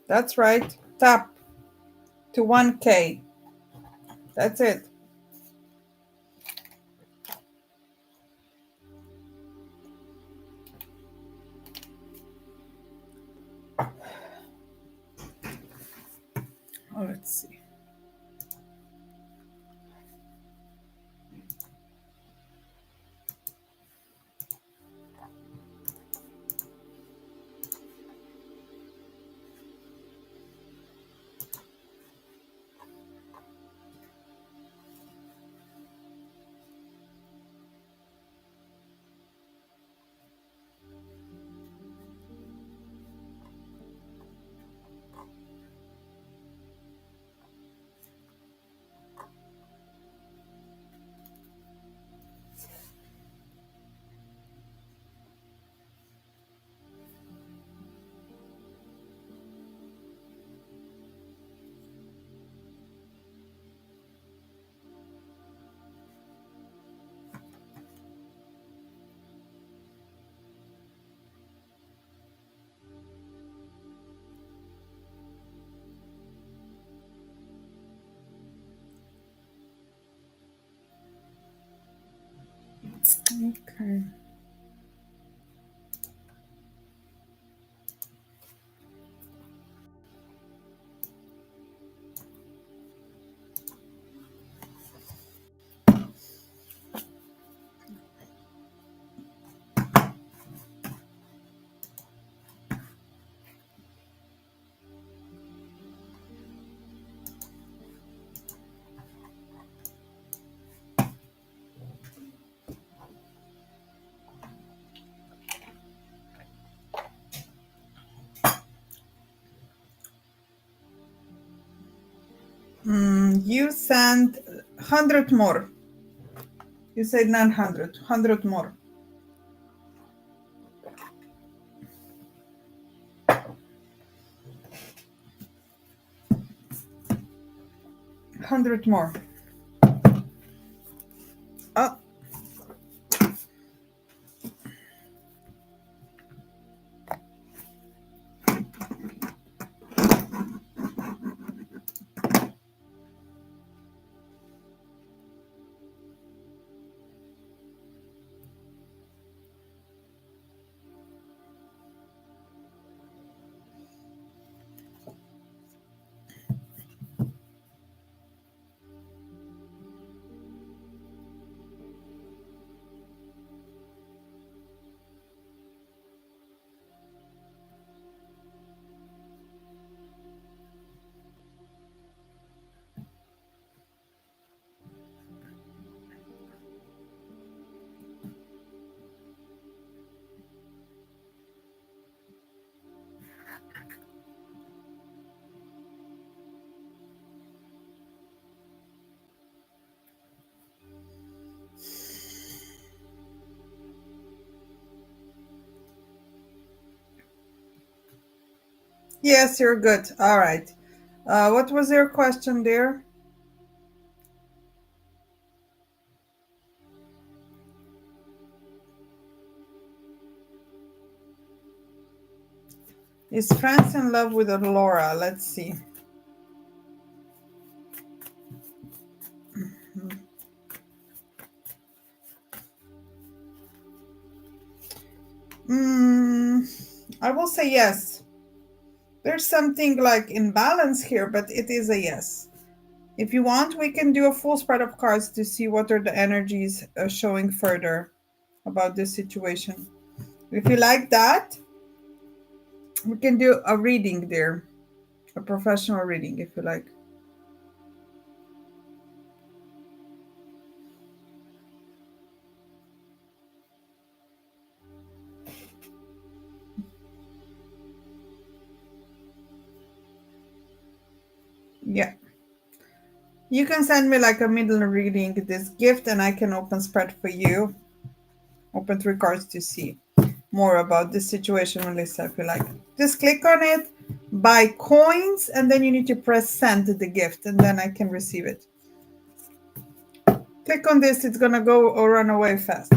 That's right. Tap to 1K. That's it. Oh, let's see. Okay. You sent 100 more. You said 900. 100 more. 100 more. Oh, yes, you're good. All right. What was your question there? Is France in love with Laura? Let's see. I will say yes. There's something like imbalance here, but it is a yes. If you want, we can do a full spread of cards to see what are the energies showing further about this situation. If you like that, we can do a reading there, a professional reading if you like. Yeah. You can send me like a middle reading, this gift, and I can open spread for you. Open 3 cards to see more about this situation, Melissa, if you like. Just click on it, buy coins, and then you need to press send the gift, and then I can receive it. Click on this, it's gonna go or run away fast.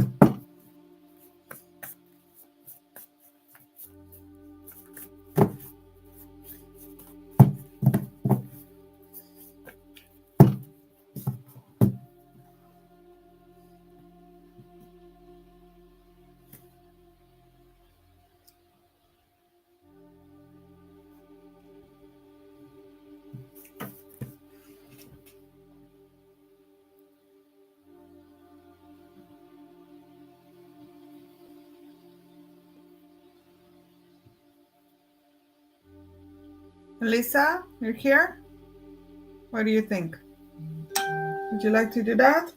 Melissa, you're here? What do you think? Would you like to do that?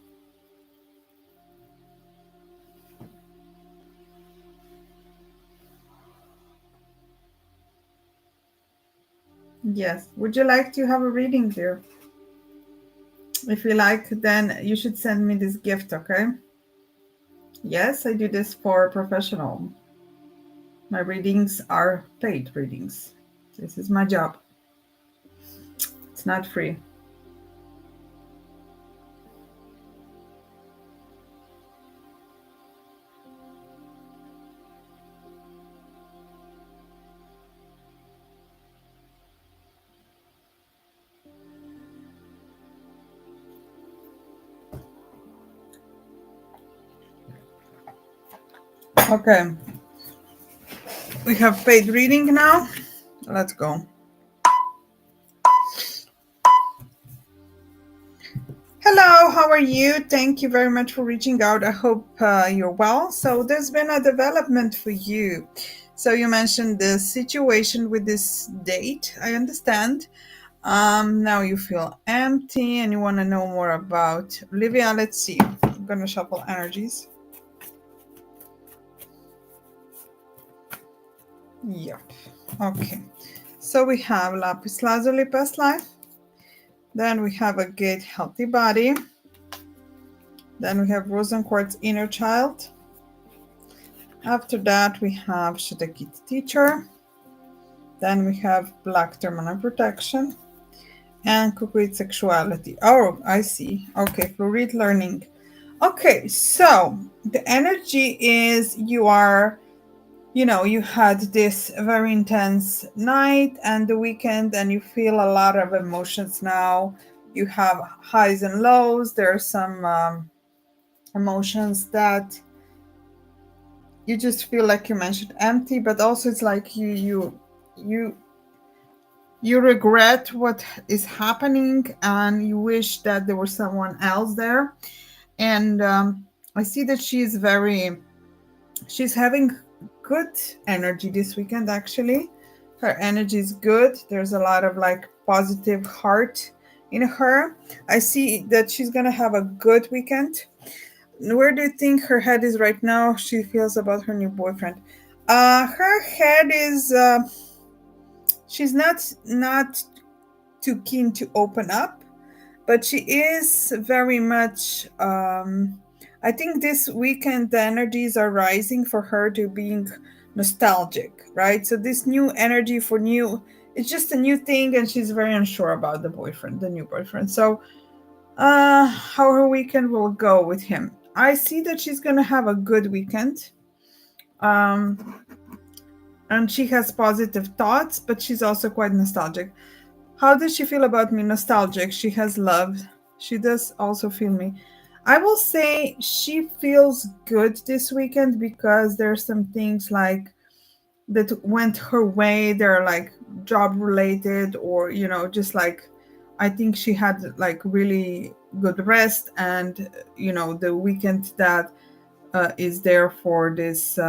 Yes. Would you like to have a reading, dear? If you like, then you should send me this gift, okay? Yes, I do this for professional. My readings are paid readings. This is my job. It's not free. Okay. We have paid reading now. Let's go. Hello, how are you? Thank you very much for reaching out. I hope you're well. So there's been a development for you. So you mentioned the situation with this date. I understand. Now you feel empty and you want to know more about Olivia. Let's see. I'm going to shuffle energies. Yep. Okay. So we have Lapis Lazuli, past life. Then we have a Gate, healthy body. Then we have Rose and Quartz, inner child. After that, we have Shadakit, teacher. Then we have Black, terminal protection. And Kukuit, sexuality. Oh, I see. Okay, fluid learning. Okay, so the energy is you are, you had this very intense night and the weekend, and you feel a lot of emotions now. You have highs and lows. There are some emotions that you just feel, like you mentioned, empty, but also it's like you regret what is happening and you wish that there was someone else there. And I see that she's having good energy this weekend. Actually, her energy is good. There's a lot of like positive heart in her. I see that she's gonna have a good weekend. Where do you think her head is right now? She feels about her new boyfriend. Her head is she's not too keen to open up, but she is very much I think this weekend the energies are rising for her to being nostalgic, right? So this new energy for new, it's just a new thing, and she's very unsure about the new boyfriend. So how her weekend will go with him. I see that she's gonna have a good weekend. Um and she has positive thoughts, but she's also quite nostalgic. How does she feel about me? Nostalgic. She has love. She does also feel me. I will say she feels good this weekend because there's some things like that went her way. They're like job related, or just like I think she had like really good rest, and the weekend that is there for this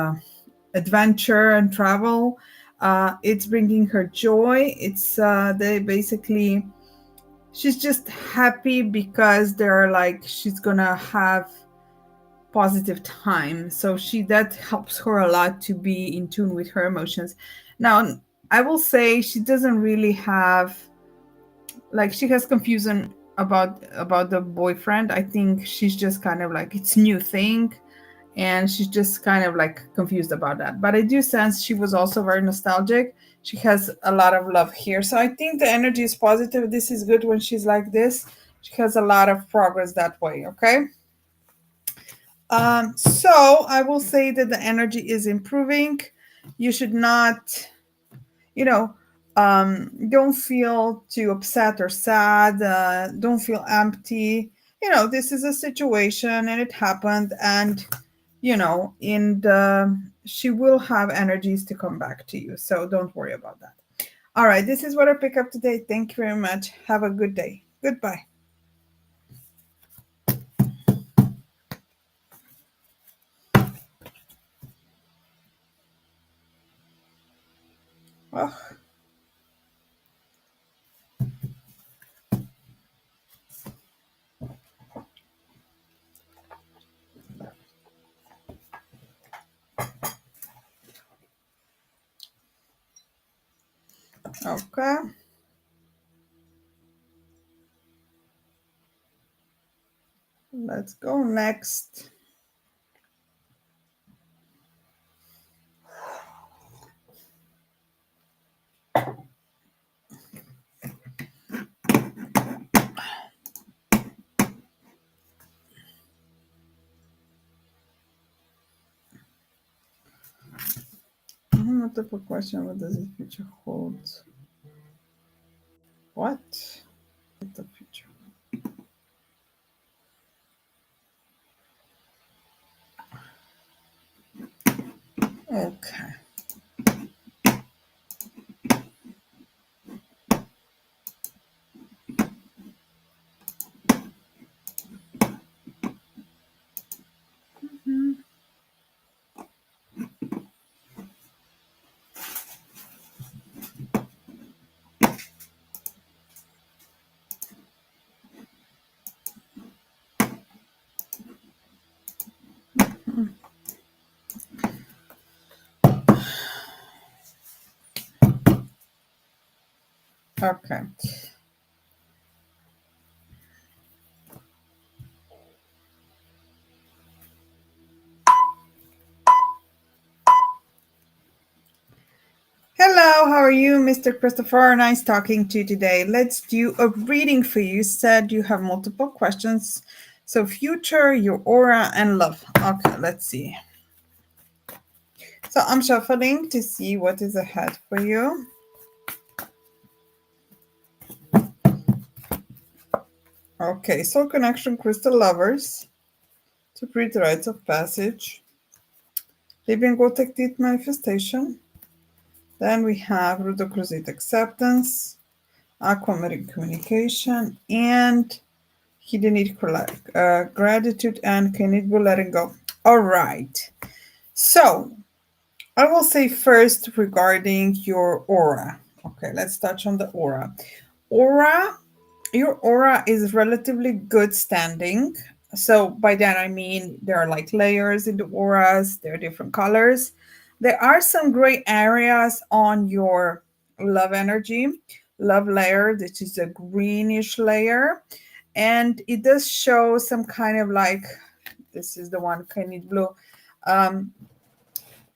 adventure and travel. It's bringing her joy. It's they basically she's just happy because they're like she's gonna have positive time. So that helps her a lot to be in tune with her emotions. Now, I will say she doesn't really have, like, she has confusion about the boyfriend. I think she's just kind of like it's new thing, and she's just kind of like confused about that. But I do sense she was also very nostalgic. She has a lot of love here, so I think the energy is positive. This is good when she's like this. She has a lot of progress that way. Okay. So I will say that the energy is improving. You should not, you know, don't feel too upset or sad. Don't feel empty. This is a situation and it happened, and in the she will have energies to come back to you. So don't worry about that. All right, this is what I pick up today. Thank you very much. Have a good day. Goodbye. Oh, okay. Let's go next. Multiple question. What does the future hold? What? The future. Okay. Okay. Hello, how are you, Mr. Christopher? Nice talking to you today. Let's do a reading for you. You said you have multiple questions. So, future, your aura, and love. Okay, let's see. So, I'm shuffling to see what is ahead for you. Okay, soul connection, crystal lovers, to breathe rites of passage, living protected manifestation. Then we have Rudocrosite acceptance, aquamarine communication, and hidden need gratitude, and can it be letting go. All right. So I will say first regarding your aura. Okay, let's touch on the aura. Aura Your aura is relatively good standing. So by that I mean there are like layers in the auras, there are different colors. There are some gray areas on your love energy, love layer, which is a greenish layer. And it does show some kind of like, this is the one, kind of blue. Um,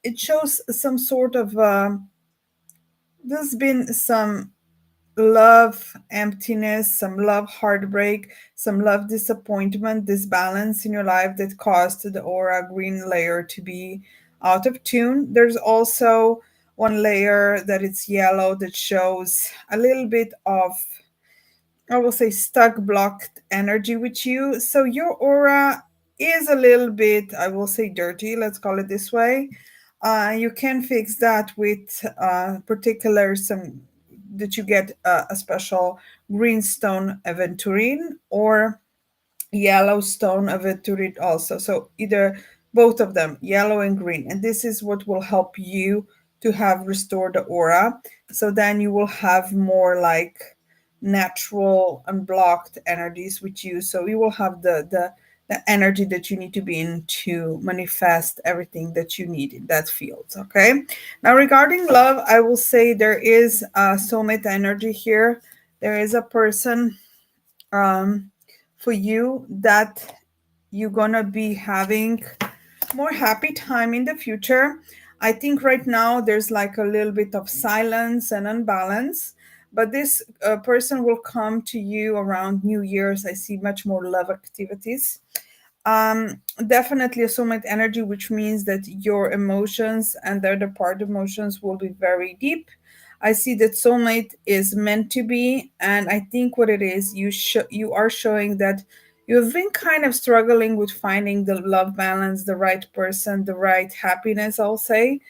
it shows some sort of, there's been some love emptiness, some love heartbreak, some love disappointment, disbalance in your life that caused the aura green layer to be out of tune. There's also one layer that it's yellow that shows a little bit of, I will say, stuck, blocked energy with you. So your aura is a little bit, I will say, dirty. Let's call it this way. You can fix that with particular some that you get a special greenstone aventurine or Yellowstone aventurine also. So either both of them, yellow and green. And this is what will help you to have restored the aura. So then you will have more like natural unblocked energies with you. So you will have the energy that you need to be in to manifest everything that you need in that field. Okay. Now regarding love, I will say there is a soulmate energy here. There is a person for you that you're gonna be having more happy time in the future. I think right now there's like a little bit of silence and unbalance, but this person will come to you around New Year's. I see much more love activities. Definitely a soulmate energy, which means that your emotions and the other part emotions will be very deep. I see that soulmate is meant to be, and I think what it is, you are showing that you've been kind of struggling with finding the love balance, the right person, the right happiness, I'll say,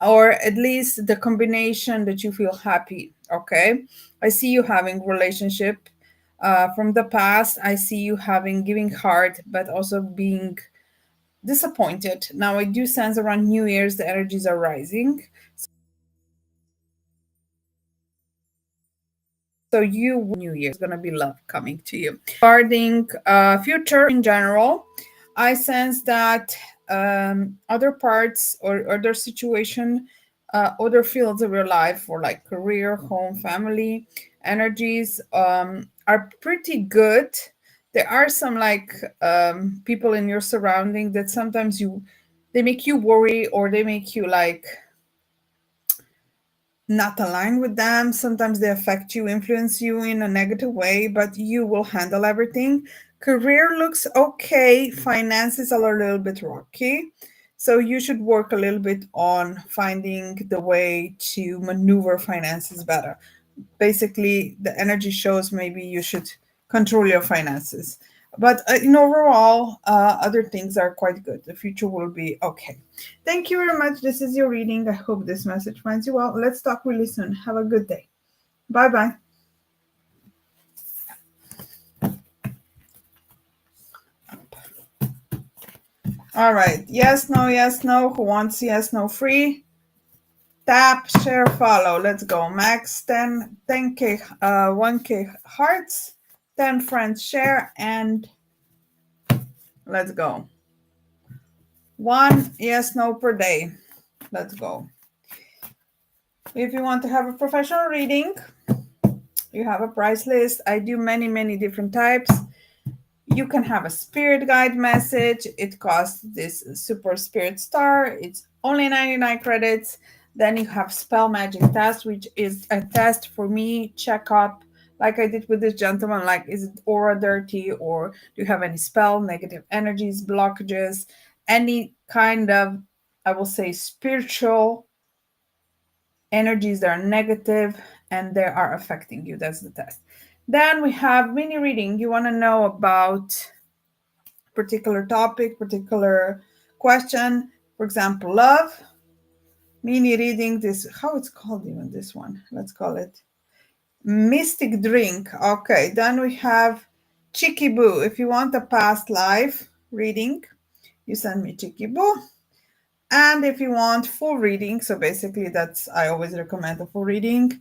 or at least the combination that you feel happy. Okay, I see you having relationship from the past. I see you having giving heart but also being disappointed. Now I do sense around New Year's the energies are rising, so you New Year's gonna be love coming to you. Regarding future in general, I sense that other parts or other situation, other fields of your life, or like career, home, family, energies are pretty good. There are some like people in your surrounding that sometimes they make you worry, or they make you like not align with them. Sometimes they affect you, influence you in a negative way, but you will handle everything. Career looks okay. Finances are a little bit rocky. So you should work a little bit on finding the way to maneuver finances better. Basically, the energy shows maybe you should control your finances. But in overall, other things are quite good. The future will be okay. Thank you very much. This is your reading. I hope this message finds you well. Let's talk really soon. Have a good day. Bye bye. All right. Yes, no, yes, no. Who wants yes, no free? Tap, share, follow. Let's go. Max 10K, 1K hearts, 10 friends share, and let's go. One yes, no per day. Let's go. If you want to have a professional reading, you have a price list. I do many, many different types. You can have a spirit guide message. It costs this super spirit star. It's only 99 credits. Then you have spell magic test, which is a test for me, check up, like I did with this gentleman, like is it aura dirty, or do you have any spell, negative energies, blockages, any kind of, I will say, spiritual energies that are negative and they are affecting you. That's the test. Then we have mini reading. You want to know about particular topic, particular question, for example, love. Mini reading, this, how it's called even, this one, let's call it mystic drink. Okay, then we have Chicky Boo. If you want a past life reading, you send me Chicky Boo. And if you want full reading, so basically that's, I always recommend a full reading.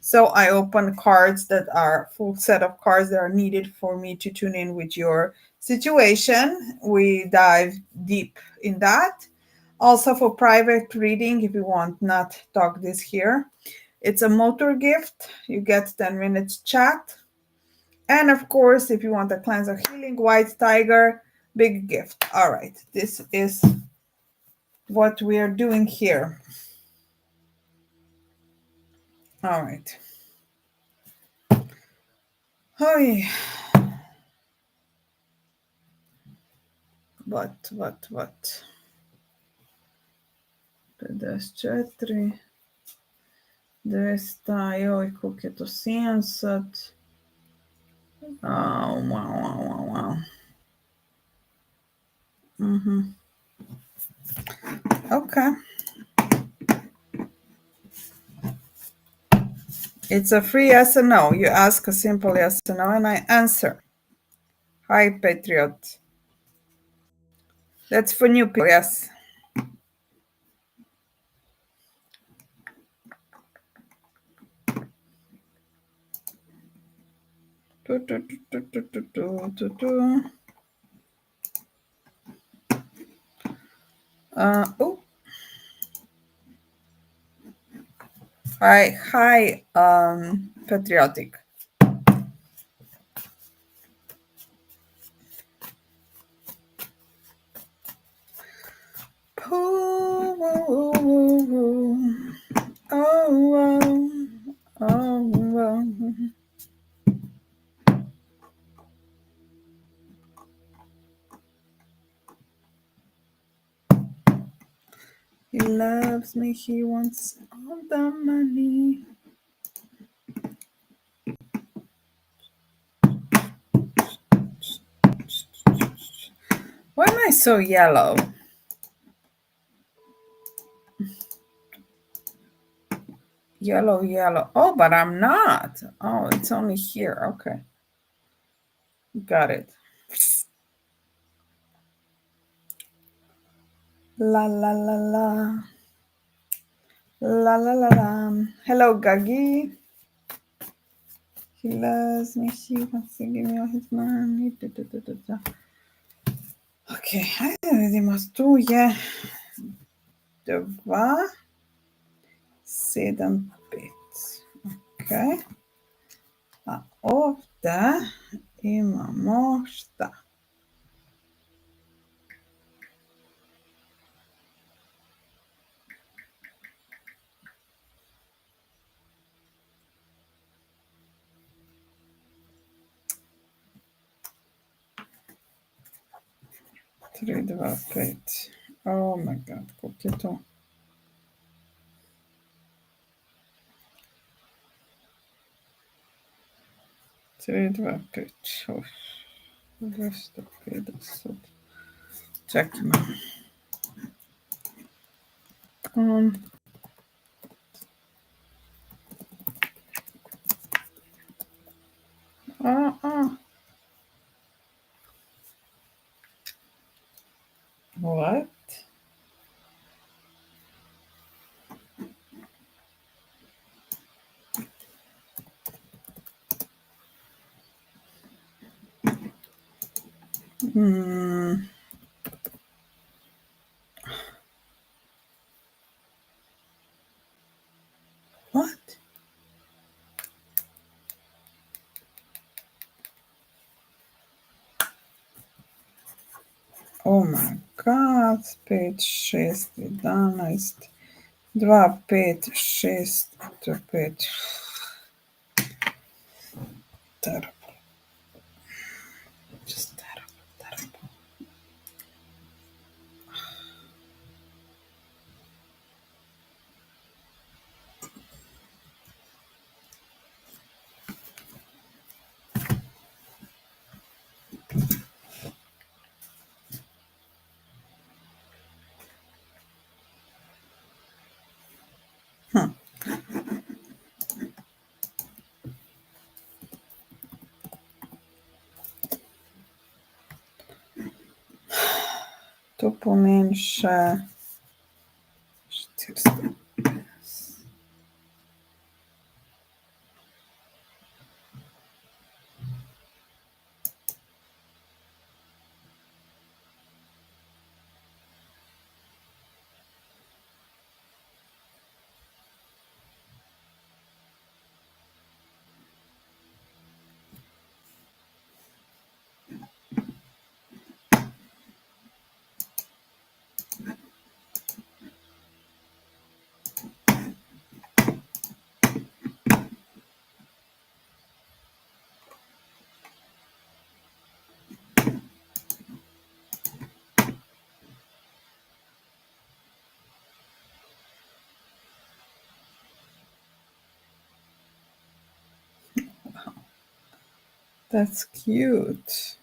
So I open cards that are full set of cards that are needed for me to tune in with your situation. We dive deep in that. Also for private reading, if you want not talk this here, it's a motor gift. You get 10 minutes chat. And of course, if you want a cleanser healing, white tiger, big gift. All right, this is what we are doing here. All right. Oh yeah. What? Pedestre 200, joj, koliko je to 70. Wow. Okay. It's a free yes or no. You ask a simple yes or no, and I answer. Hi, Patriot. That's for new people, yes. Oh. Hi, patriotic. Oh, oh, oh, oh, oh, oh, oh. He loves me, he wants all the money. Why am I so yellow? Yellow, yellow. Oh, but I'm not. Oh, it's only here. Okay. Got it. La la la la. La la la la. Hello, Gagi. He loves me. He wants to give me all his money. Da, da, da, da, da. Okej, här är det måste je dva sedam pet. Okej. A ovdje imamo šta? Tri, dva, pet. Oh my god, koliko je to? Tri, dva, pet. 250. Čekaj malo. What? What? Oh my god, 5, 6, 11, 2, 5, 6, 5. Terrible. Just terrible. To pomeni še 450. That's cute.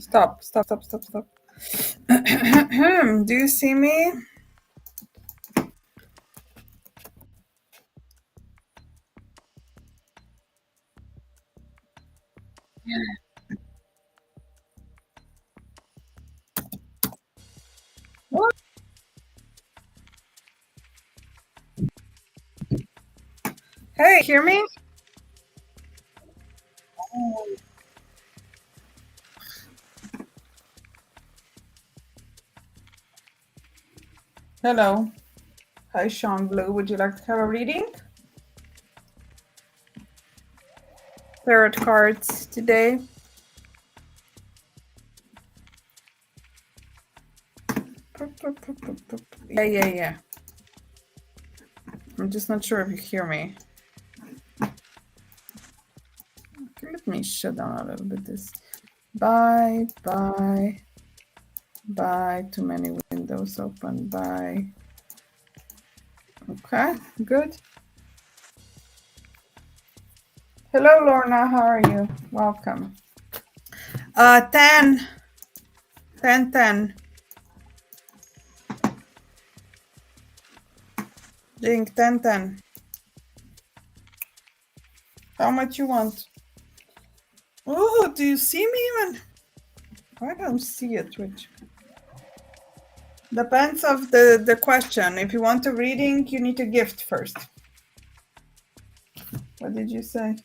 Stop. Do you see me? What? Hey, hear me? Hello. Hi, Sean Blue. Would you like to have a reading? Tarot cards today. Yeah. I'm just not sure if you hear me. Okay, let me shut down a little bit this. Bye. Too many windows open. Bye. Okay, good. Hello, Lorna. How are you? Welcome. 10. Drink 10. How much you want? Oh, do you see me even? I don't see it, Rich. Depends of the question. If you want a reading, you need a gift first. What did you say?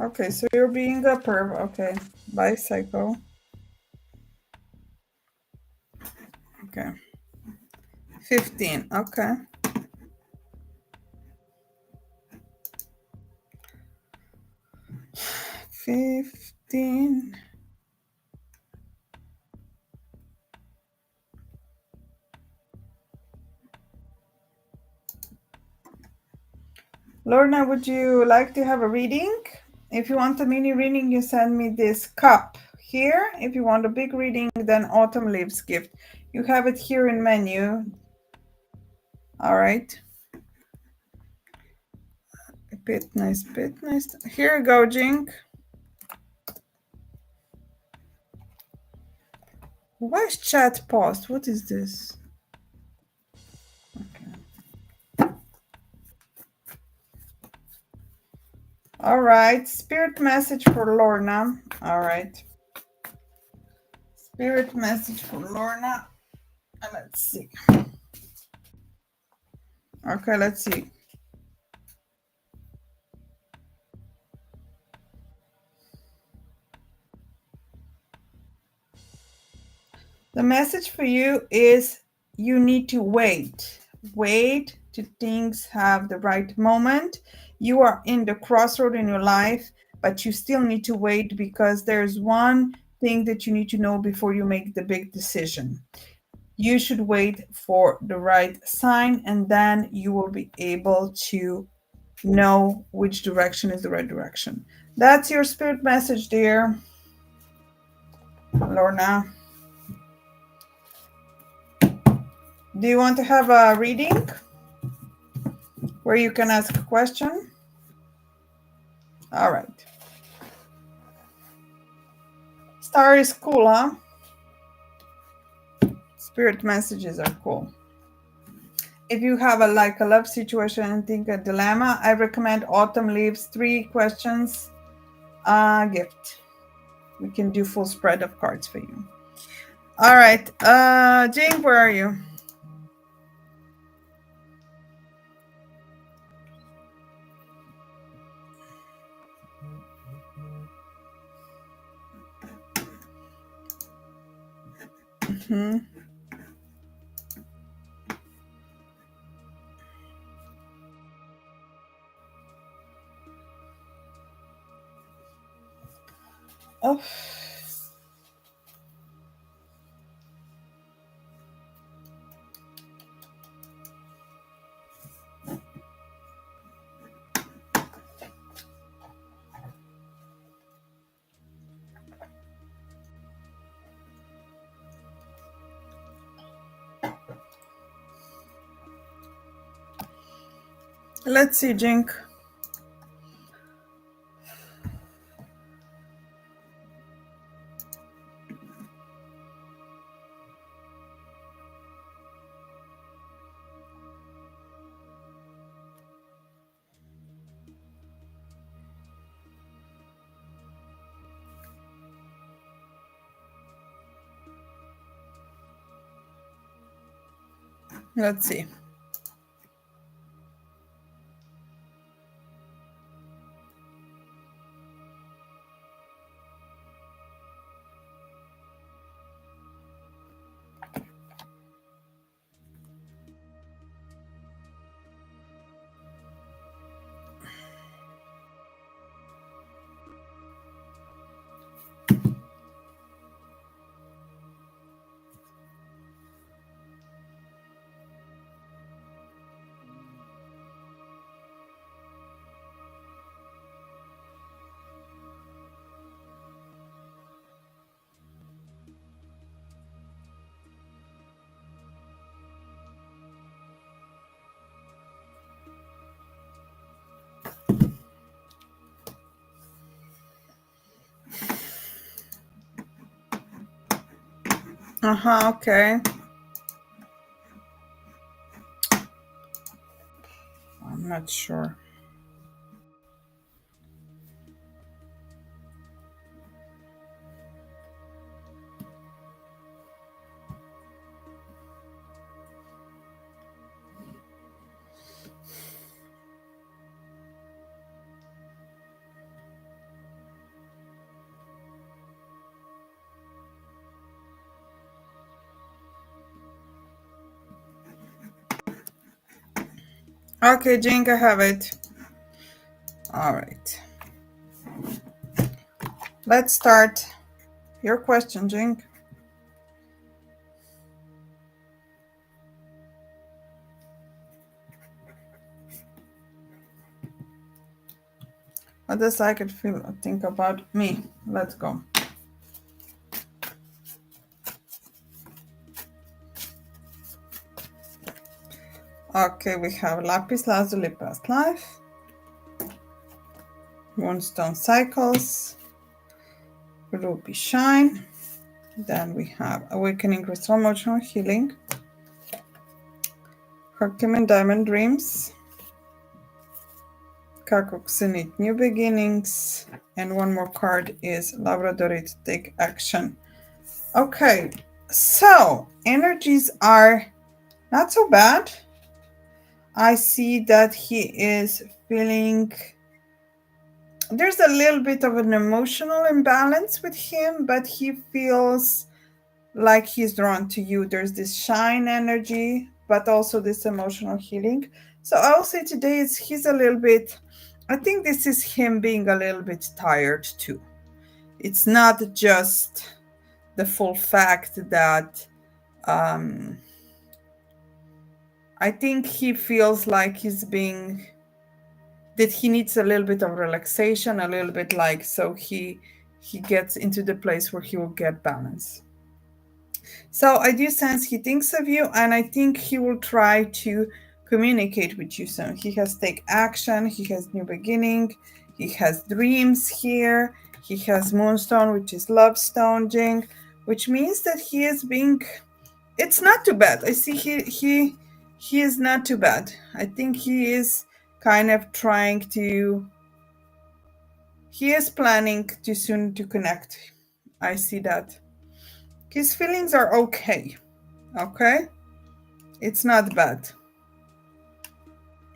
Okay, so you're being a perv. Okay, bicycle. Okay. 15. Okay. 15. Lorna, would you like to have a reading? If you want a mini reading, you send me this cup here. If you want a big reading, then Autumn Leaves gift. You have it here in menu. All right. Bit nice. Here you go, Jink. Why is chat paused? What is this? Okay. All right. Spirit message for Lorna. All right. Spirit message for Lorna. Let's see. Okay, let's see. The message for you is you need to wait. Wait till things have the right moment. You are in the crossroad in your life, but you still need to wait because there's one thing that you need to know before you make the big decision. You should wait for the right sign, and then you will be able to know which direction is the right direction. That's your spirit message, dear Lorna. Do you want to have a reading where you can ask a question? All right. Star is cool, huh? Spirit messages are cool. If you have a love situation and think a dilemma, I recommend Autumn Leaves 3 questions gift. We can do full spread of cards for you. All right. Jane, where are you? Oh. Let's see, Jink. Let's see. Okay. I'm not sure. Okay, Jink, I have it. All right. Let's start. Your question, Jink. What does I could feel think about me? Let's go. Okay, we have Lapis Lazuli Past Life, Moonstone Cycles, Ruby Shine. Then we have Awakening Crystal Emotional Healing, Herkimer Diamond Dreams, Kakoxenit New Beginnings, and one more card is Labradorit Take Action. Okay, so energies are not so bad. I see that he is feeling, there's a little bit of an emotional imbalance with him, but he feels like he's drawn to you. There's this shine energy, but also this emotional healing. So I will say today he's a little bit, I think this is him being a little bit tired too. It's not just the full fact that I think he feels like that he needs a little bit of relaxation, a little bit like, so he gets into the place where he will get balance. So I do sense he thinks of you, and I think he will try to communicate with you soon. He has take action, he has new beginning, he has dreams here, he has moonstone, which is love stone, Jing, which means that he is being, it's not too bad. I see he is not too bad. I think he is kind of trying to, he is planning to soon to connect. I see that. His feelings are okay. Okay? It's not bad.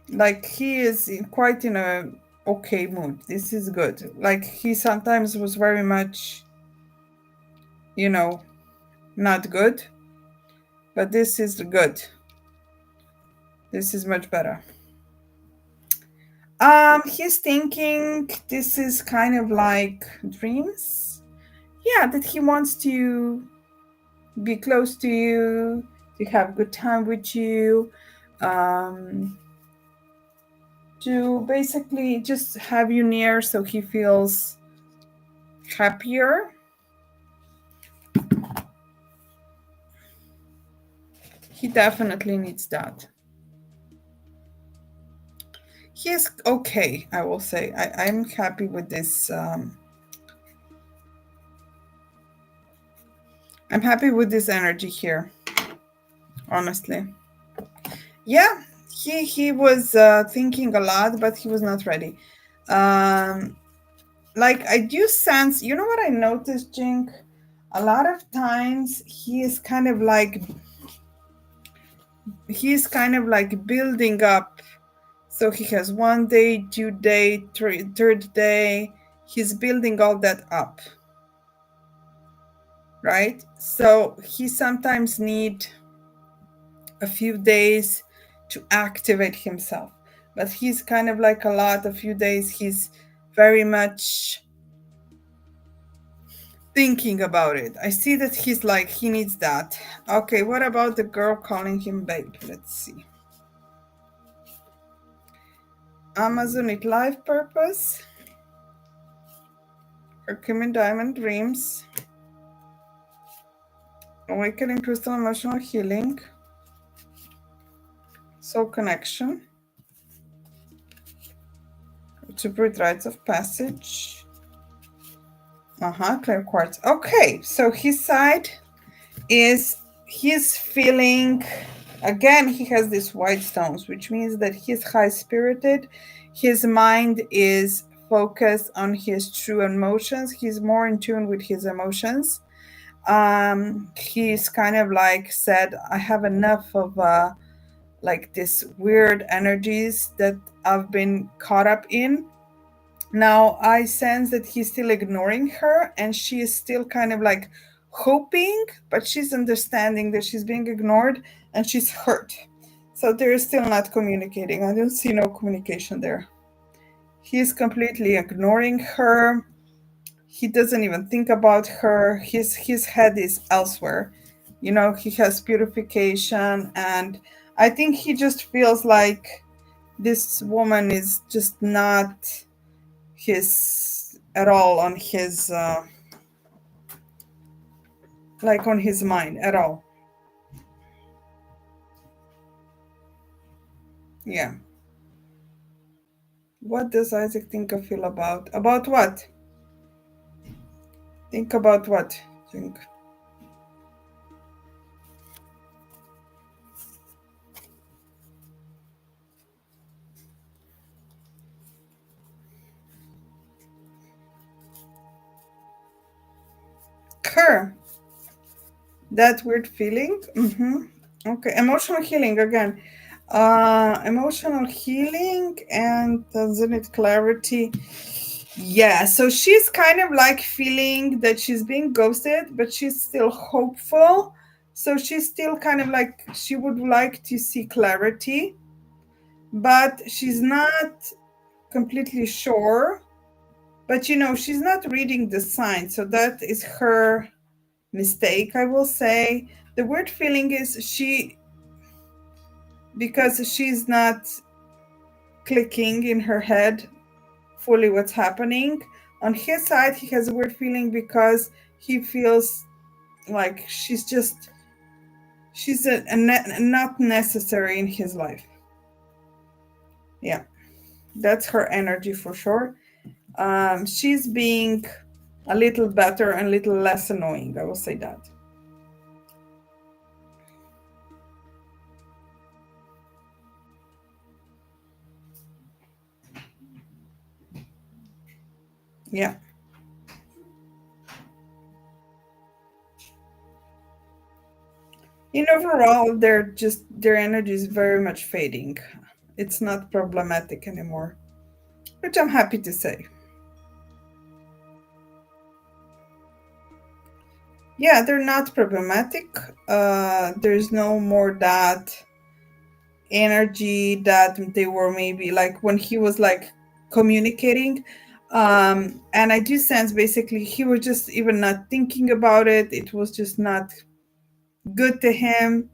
Like he is quite in a okay mood. This is good. Like he sometimes was very much, not good. But this is good. This is much better. He's thinking this is kind of like dreams. Yeah, that he wants to be close to you, to have good time with you, to basically just have you near so he feels happier. He definitely needs that. He is okay, I will say. I'm happy with this. I'm happy with this energy here, honestly. Yeah, he was thinking a lot, but he was not ready. Um, like I do sense, you know what I noticed, Jink? A lot of times he's kind of like building up. So he has 1 day, 2 day, third day. He's building all that up, right? So he sometimes need a few days to activate himself. But he's kind of like a few days, he's very much thinking about it. I see that he's like, he needs that. Okay, what about the girl calling him babe? Let's see. Amazonite life purpose, Herkimer diamond dreams, awakening crystal emotional healing, soul connection, separate rites of passage. Clear quartz. Okay, so his side is he's feeling, again, he has these white stones, which means that he's high spirited. His mind is focused on his true emotions. He's more in tune with his emotions. He's kind of like said, I have enough of like this weird energies that I've been caught up in. Now I sense that he's still ignoring her, and she is still kind of like hoping, but she's understanding that she's being ignored and she's hurt. So they're still not communicating. I don't see no communication there. He's completely ignoring her. He doesn't even think about her. His head is elsewhere. You know, he has purification, and I think he just feels like this woman is just not his at all on his like on his mind at all. Yeah. What does Isaac think or feel about what? Think about what? Think. Her. That weird feeling. Okay. Emotional healing again. Emotional healing and transcendent clarity. Yeah, so she's kind of like feeling that she's being ghosted, but she's still hopeful. So she's still kind of like she would like to see clarity, but she's not completely sure. But you know, she's not reading the signs, so that is her mistake, I will say. The weird feeling is because she's not clicking in her head fully what's happening. On his side, he has a weird feeling because he feels like she's not necessary in his life. Yeah, that's her energy for sure. She's being a little better and a little less annoying, I will say that. Yeah. In overall, their energy is very much fading. It's not problematic anymore, which I'm happy to say. Yeah, they're not problematic. There's no more that energy that they were maybe like when he was like communicating. And I do sense basically he was just even not thinking about it. It was just not good to him.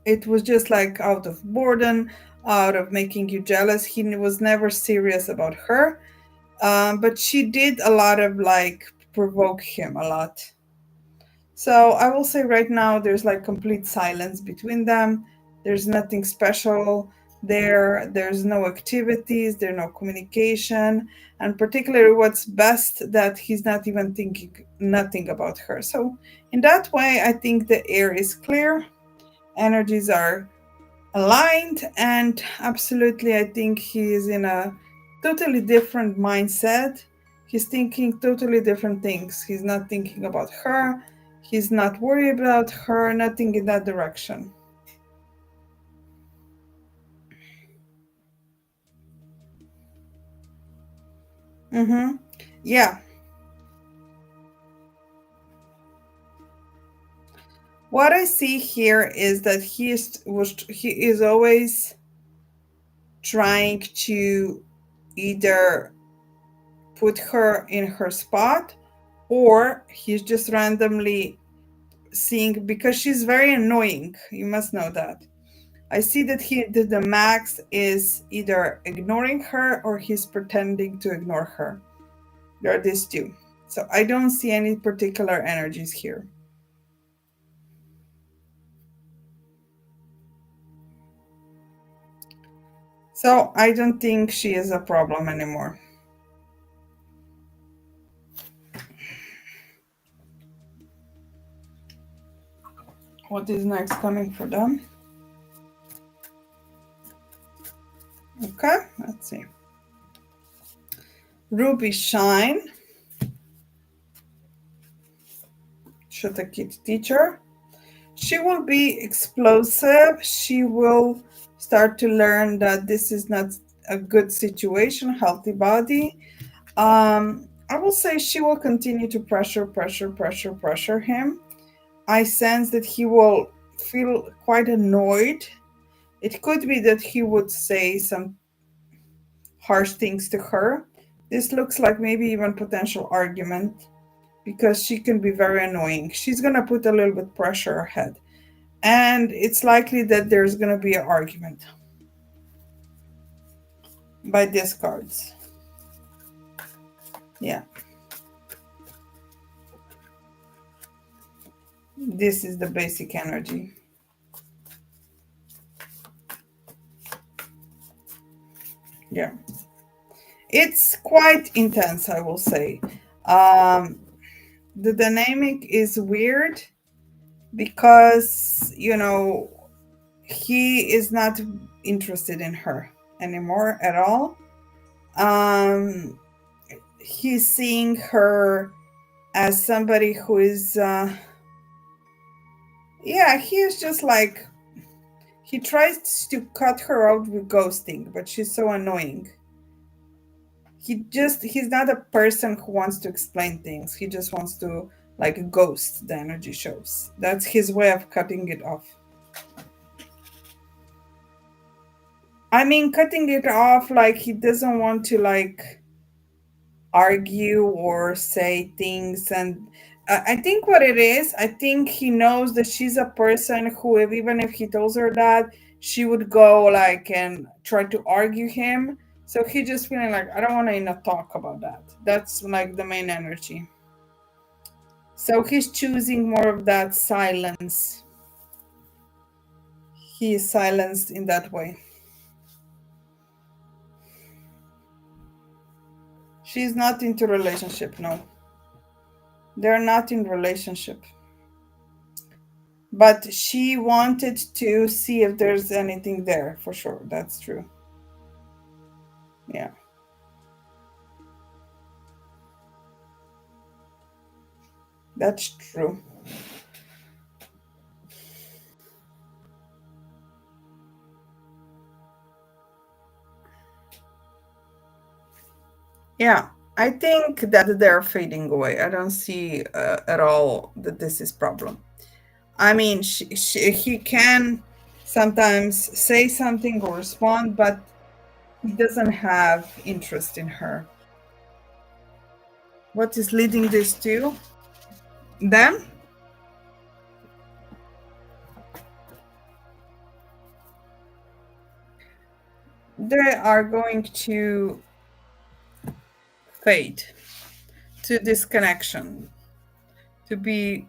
It was just like out of boredom, out of making you jealous. He was never serious about her. But she did a lot of like provoke him a lot. So I will say right now there's like complete silence between them. There's nothing special. There's no activities, there's no communication, and particularly what's best that he's not even thinking nothing about her. So in that way, I think the air is clear, energies are aligned, and absolutely, I think he is in a totally different mindset. He's thinking totally different things. He's not thinking about her. He's not worried about her, nothing in that direction. Mm-hmm. Yeah. What I see here is that he is always trying to either put her in her spot, or he's just randomly seeing, because she's very annoying. You must know that. I see that the Max is either ignoring her or he's pretending to ignore her. There are these two. So I don't see any particular energies here. So I don't think she is a problem anymore. What is next coming for them? Okay, let's see. Ruby Shine, Shota Kid teacher. She will be explosive. She will start to learn that this is not a good situation, healthy body. I will say she will continue to pressure him. I sense that he will feel quite annoyed. It could be that he would say some harsh things to her. This looks like maybe even potential argument, because she can be very annoying. She's going to put a little bit pressure ahead. And it's likely that there's going to be an argument by these cards. Yeah. This is the basic energy. Yeah. It's quite intense, I will say. Um, the dynamic is weird because, he is not interested in her anymore at all. Um, he's seeing her as somebody who is, yeah, he is just like, he tries to cut her out with ghosting, but she's so annoying. He's not a person who wants to explain things. He just wants to like ghost, the energy shows. That's his way of cutting it off. I mean, cutting it off, like he doesn't want to like argue or say things. And I think what it is, I think he knows that she's a person who, if, even if he tells her that, she would go like and try to argue him. So he just feeling like, I don't want to even talk about that. That's like the main energy. So he's choosing more of that silence. He is silenced in that way. She's not into relationship, no. They're not in relationship. But she wanted to see if there's anything there, for sure. That's true. Yeah. That's true. Yeah. I think that they're fading away. I don't see at all that this is problem. I mean, he can sometimes say something or respond, but he doesn't have interest in her. What is leading this to? Them? They are going to fade, to disconnection, to be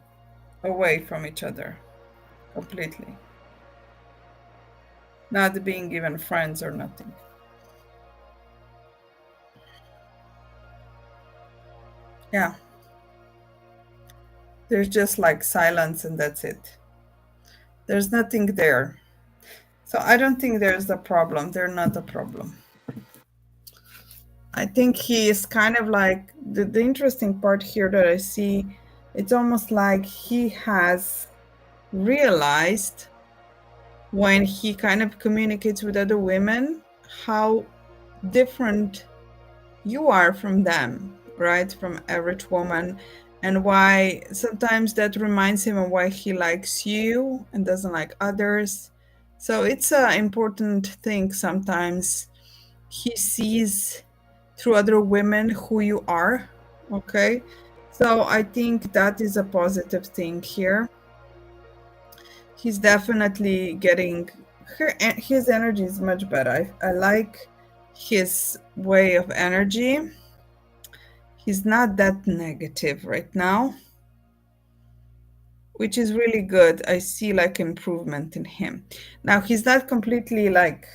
away from each other completely. not being even friends or nothing. Yeah. There's just like silence and that's it. There's nothing there. So I don't think there's a problem. They're not a problem. I think he is kind of like the interesting part here that I see, it's almost like he has realized when he kind of communicates with other women how different you are from them, right? From average woman, and why sometimes that reminds him of why he likes you and doesn't like others. So it's an important thing sometimes. He sees through other women who you are, okay? So I think that is a positive thing here. He's definitely getting his energy is much better. I like his way of energy. He's not that negative right now, which is really good. I see like improvement in him. Now he's not completely like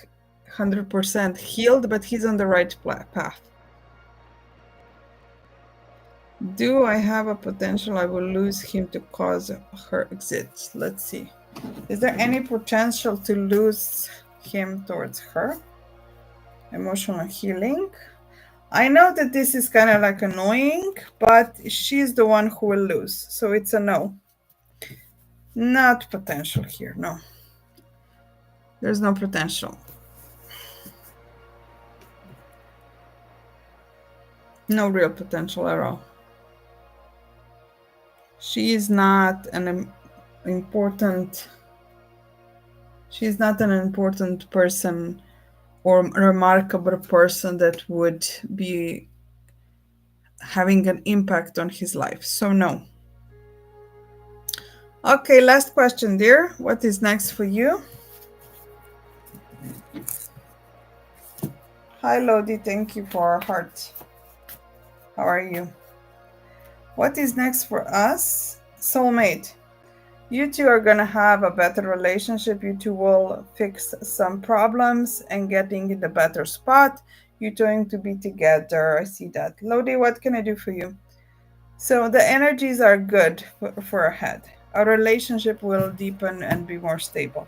100% healed, but he's on the right path. Do I have a potential I will lose him to cause her exit? Let's see. Is there any potential to lose him towards her? Emotional healing. I know that this is kind of like annoying, but she's the one who will lose. So it's a no. Not potential here, no. There's no potential. No real potential at all. She is not an important, she's not an important person or remarkable person that would be having an impact on his life. So no. Okay, last question, dear. What is next for you? Hi, Lodi. Thank you for our heart. How are you? What is next for us? Soulmate. You two are going to have a better relationship. You two will fix some problems and getting in the better spot. You're going to be together. I see that. Lodi, what can I do for you? So the energies are good for ahead. Our relationship will deepen and be more stable.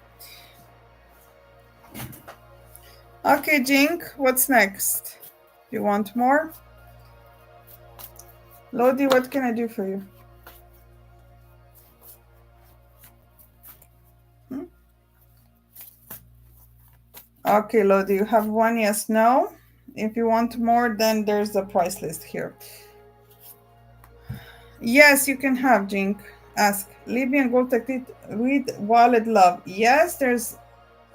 Okay, Jink, what's next? You want more? Lodi, what can I do for you? Okay, Lodi, you have one yes, no. If you want more, then there's the price list here. Yes, you can have, Jink. Ask. Libyan Gold Tactic with Wallet Love. Yes, there's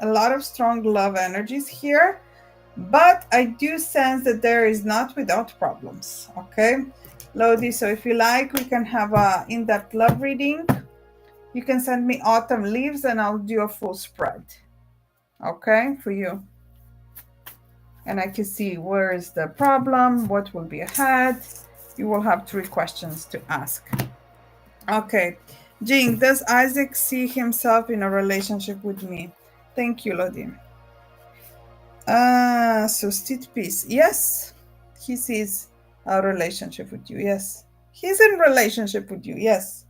a lot of strong love energies here, but I do sense that there is not without problems. Okay, Lodi, so if you like, we can have a in-depth love reading. You can send me autumn leaves and I'll do a full spread. Okay, for you. And I can see where is the problem, what will be ahead. You will have 3 questions to ask. Okay. Jing, does Isaac see himself in a relationship with me? Thank you, Lodi. So Stit Peace. Yes, he sees a relationship with you. Yes. He's in relationship with you. Yes.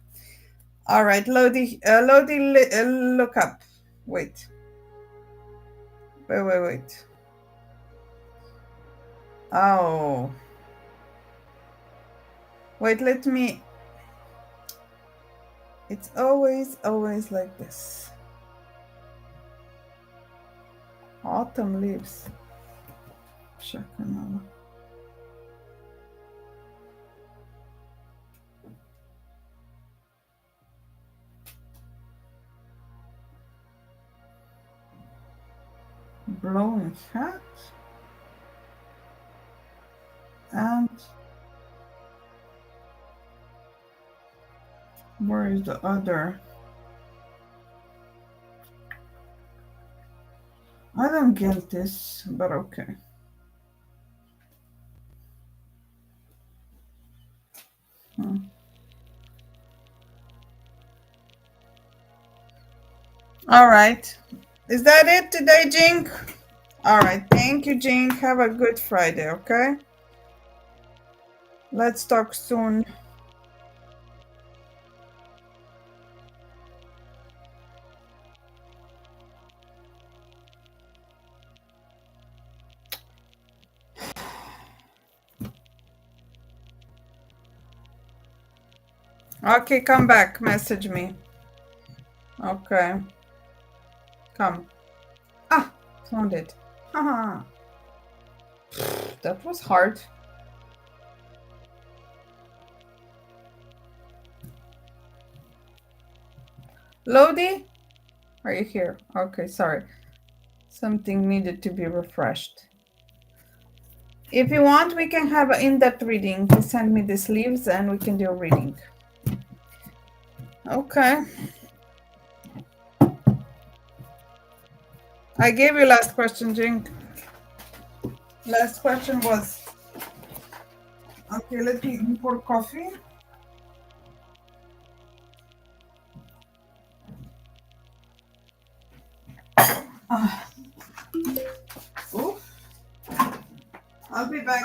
All right, Lodi, look up. Wait. Wait. Oh. Wait, let me. It's always like this. Autumn leaves. Shakanala. Blowing hat. And where is the other? I don't get this, but okay. All right. Is that it today, Jink? All right. Thank you, Jink. Have a good Friday, okay? Let's talk soon. Okay, come back. Message me. Okay. Come. Ah, found it. Haha. That was hard. Lodi? Are you here? Okay, sorry. Something needed to be refreshed. If you want, we can have an in-depth reading. Just send me the sleeves and we can do a reading. Okay. I gave you last question, Jink. Last question was... Okay, let me pour coffee. Oof. I'll be back.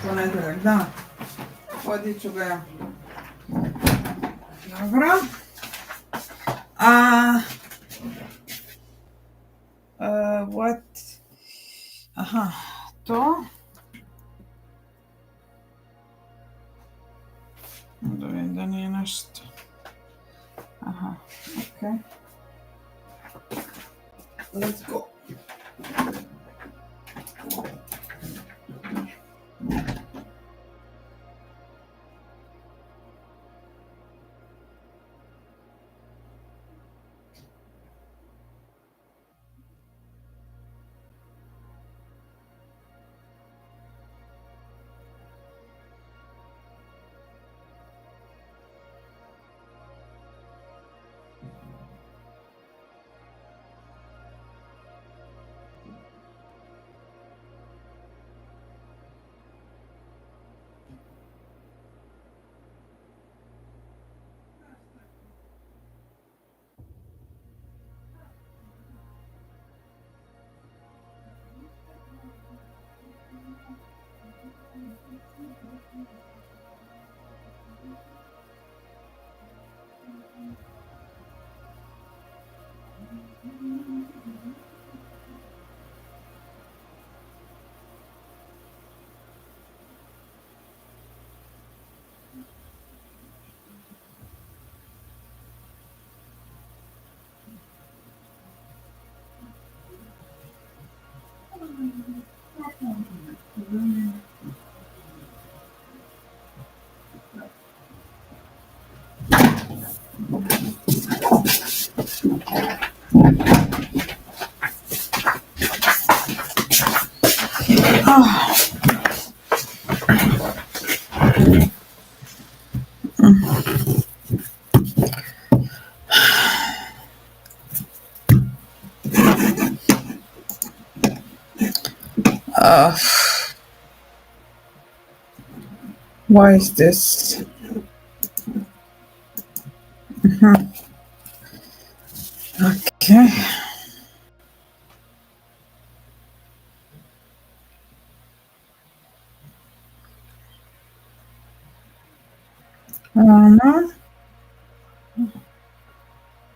Ponedeljak, da. Vodit ću ga ja. Dobro. What? Aha, to. Da vidim da nije nešto. Aha, ok. Let's go. Why is this? Okay. No.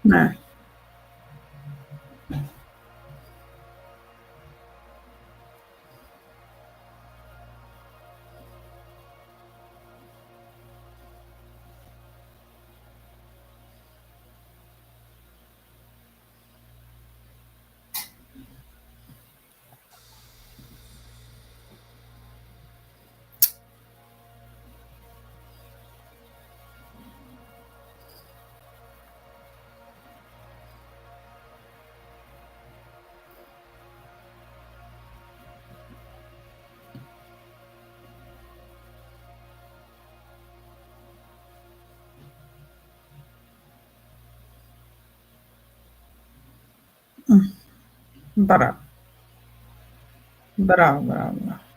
Ne. Bravo. Bravo, bravo, bravo.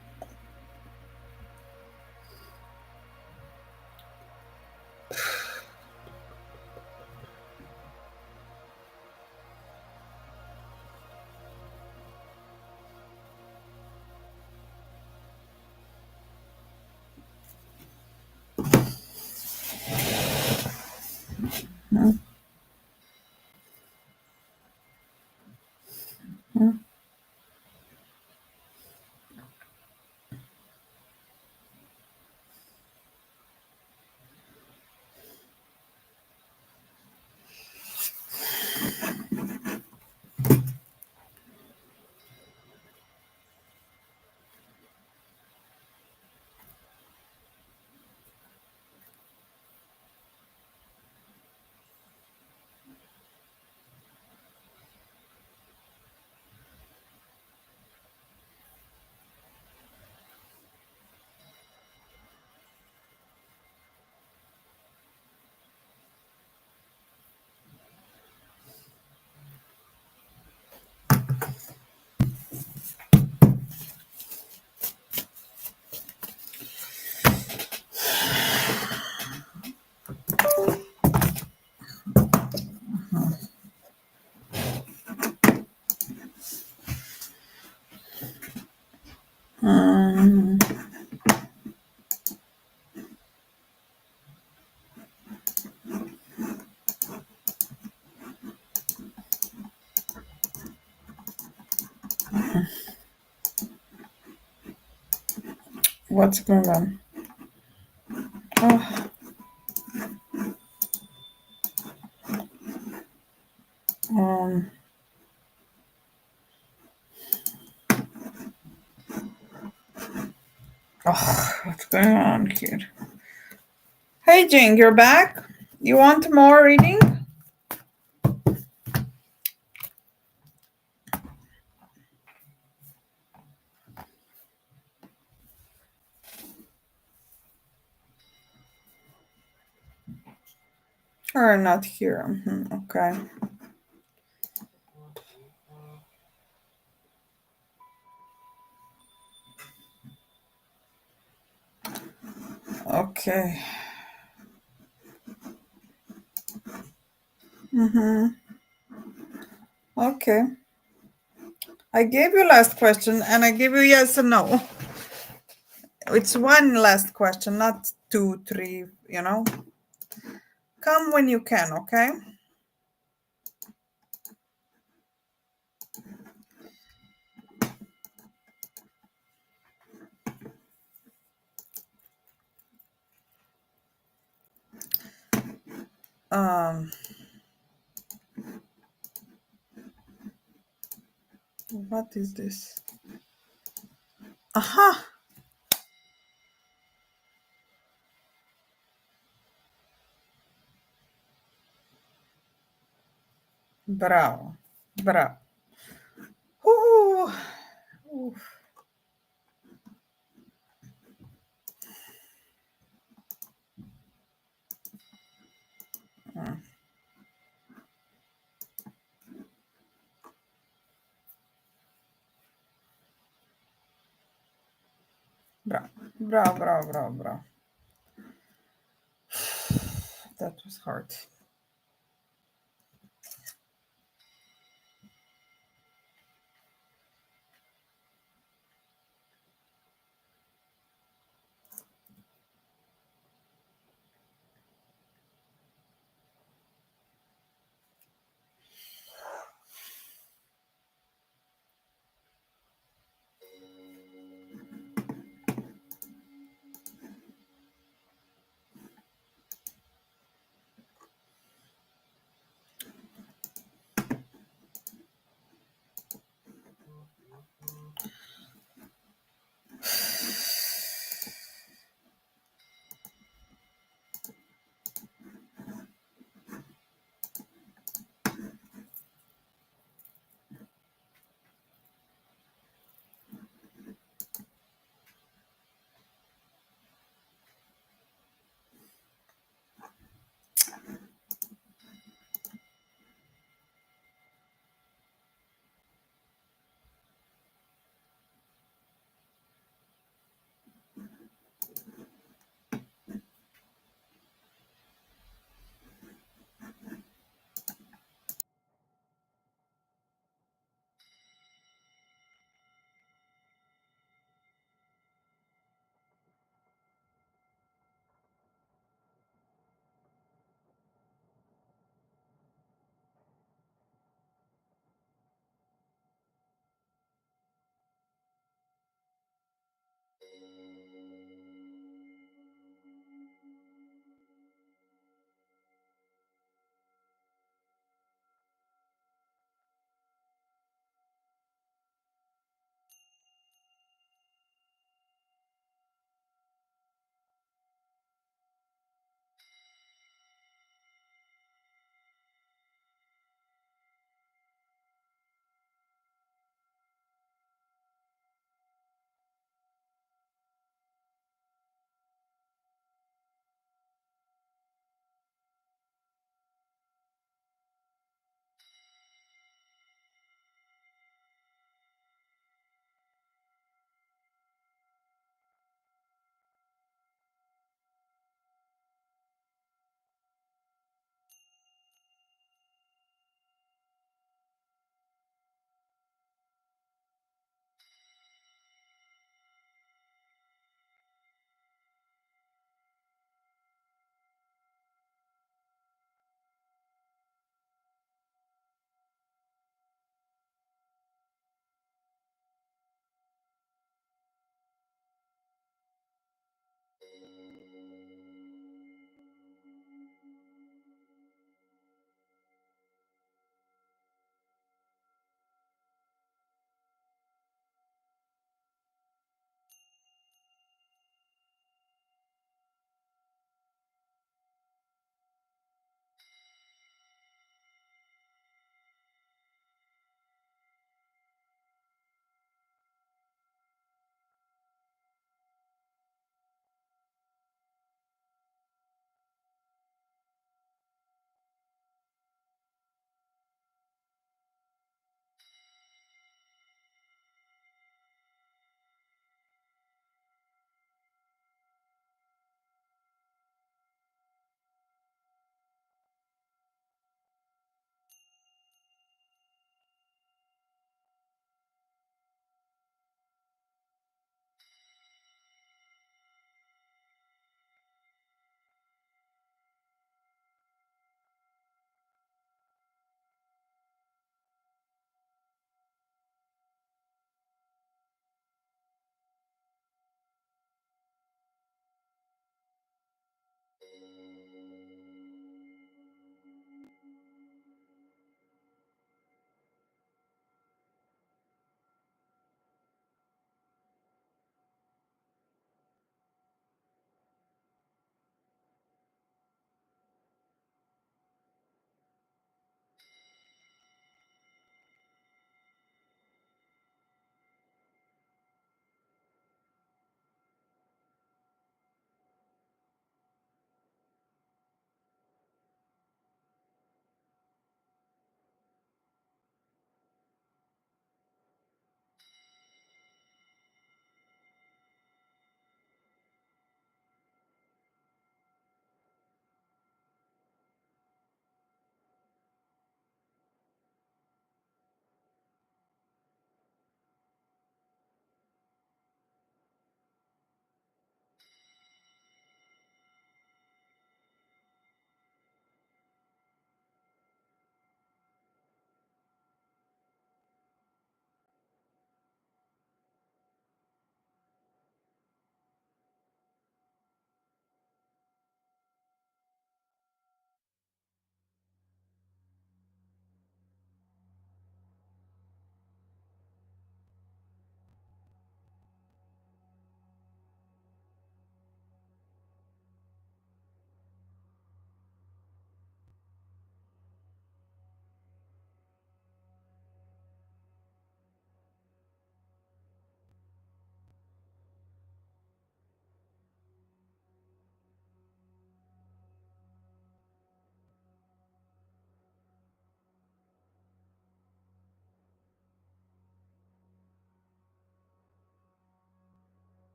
What's going on? Oh, um, what's going on here? Hey, Jing, you're back? You want more reading? Or not here? Okay. Okay. Okay. I gave you last question and I gave you yes and no. It's one last question, not 2, 3, Come when you can, okay? What is this? Aha! Bravo. Bravo. Ooh. Ooh. Bravo. Bravo, bravo, bravo, bravo. That was hard.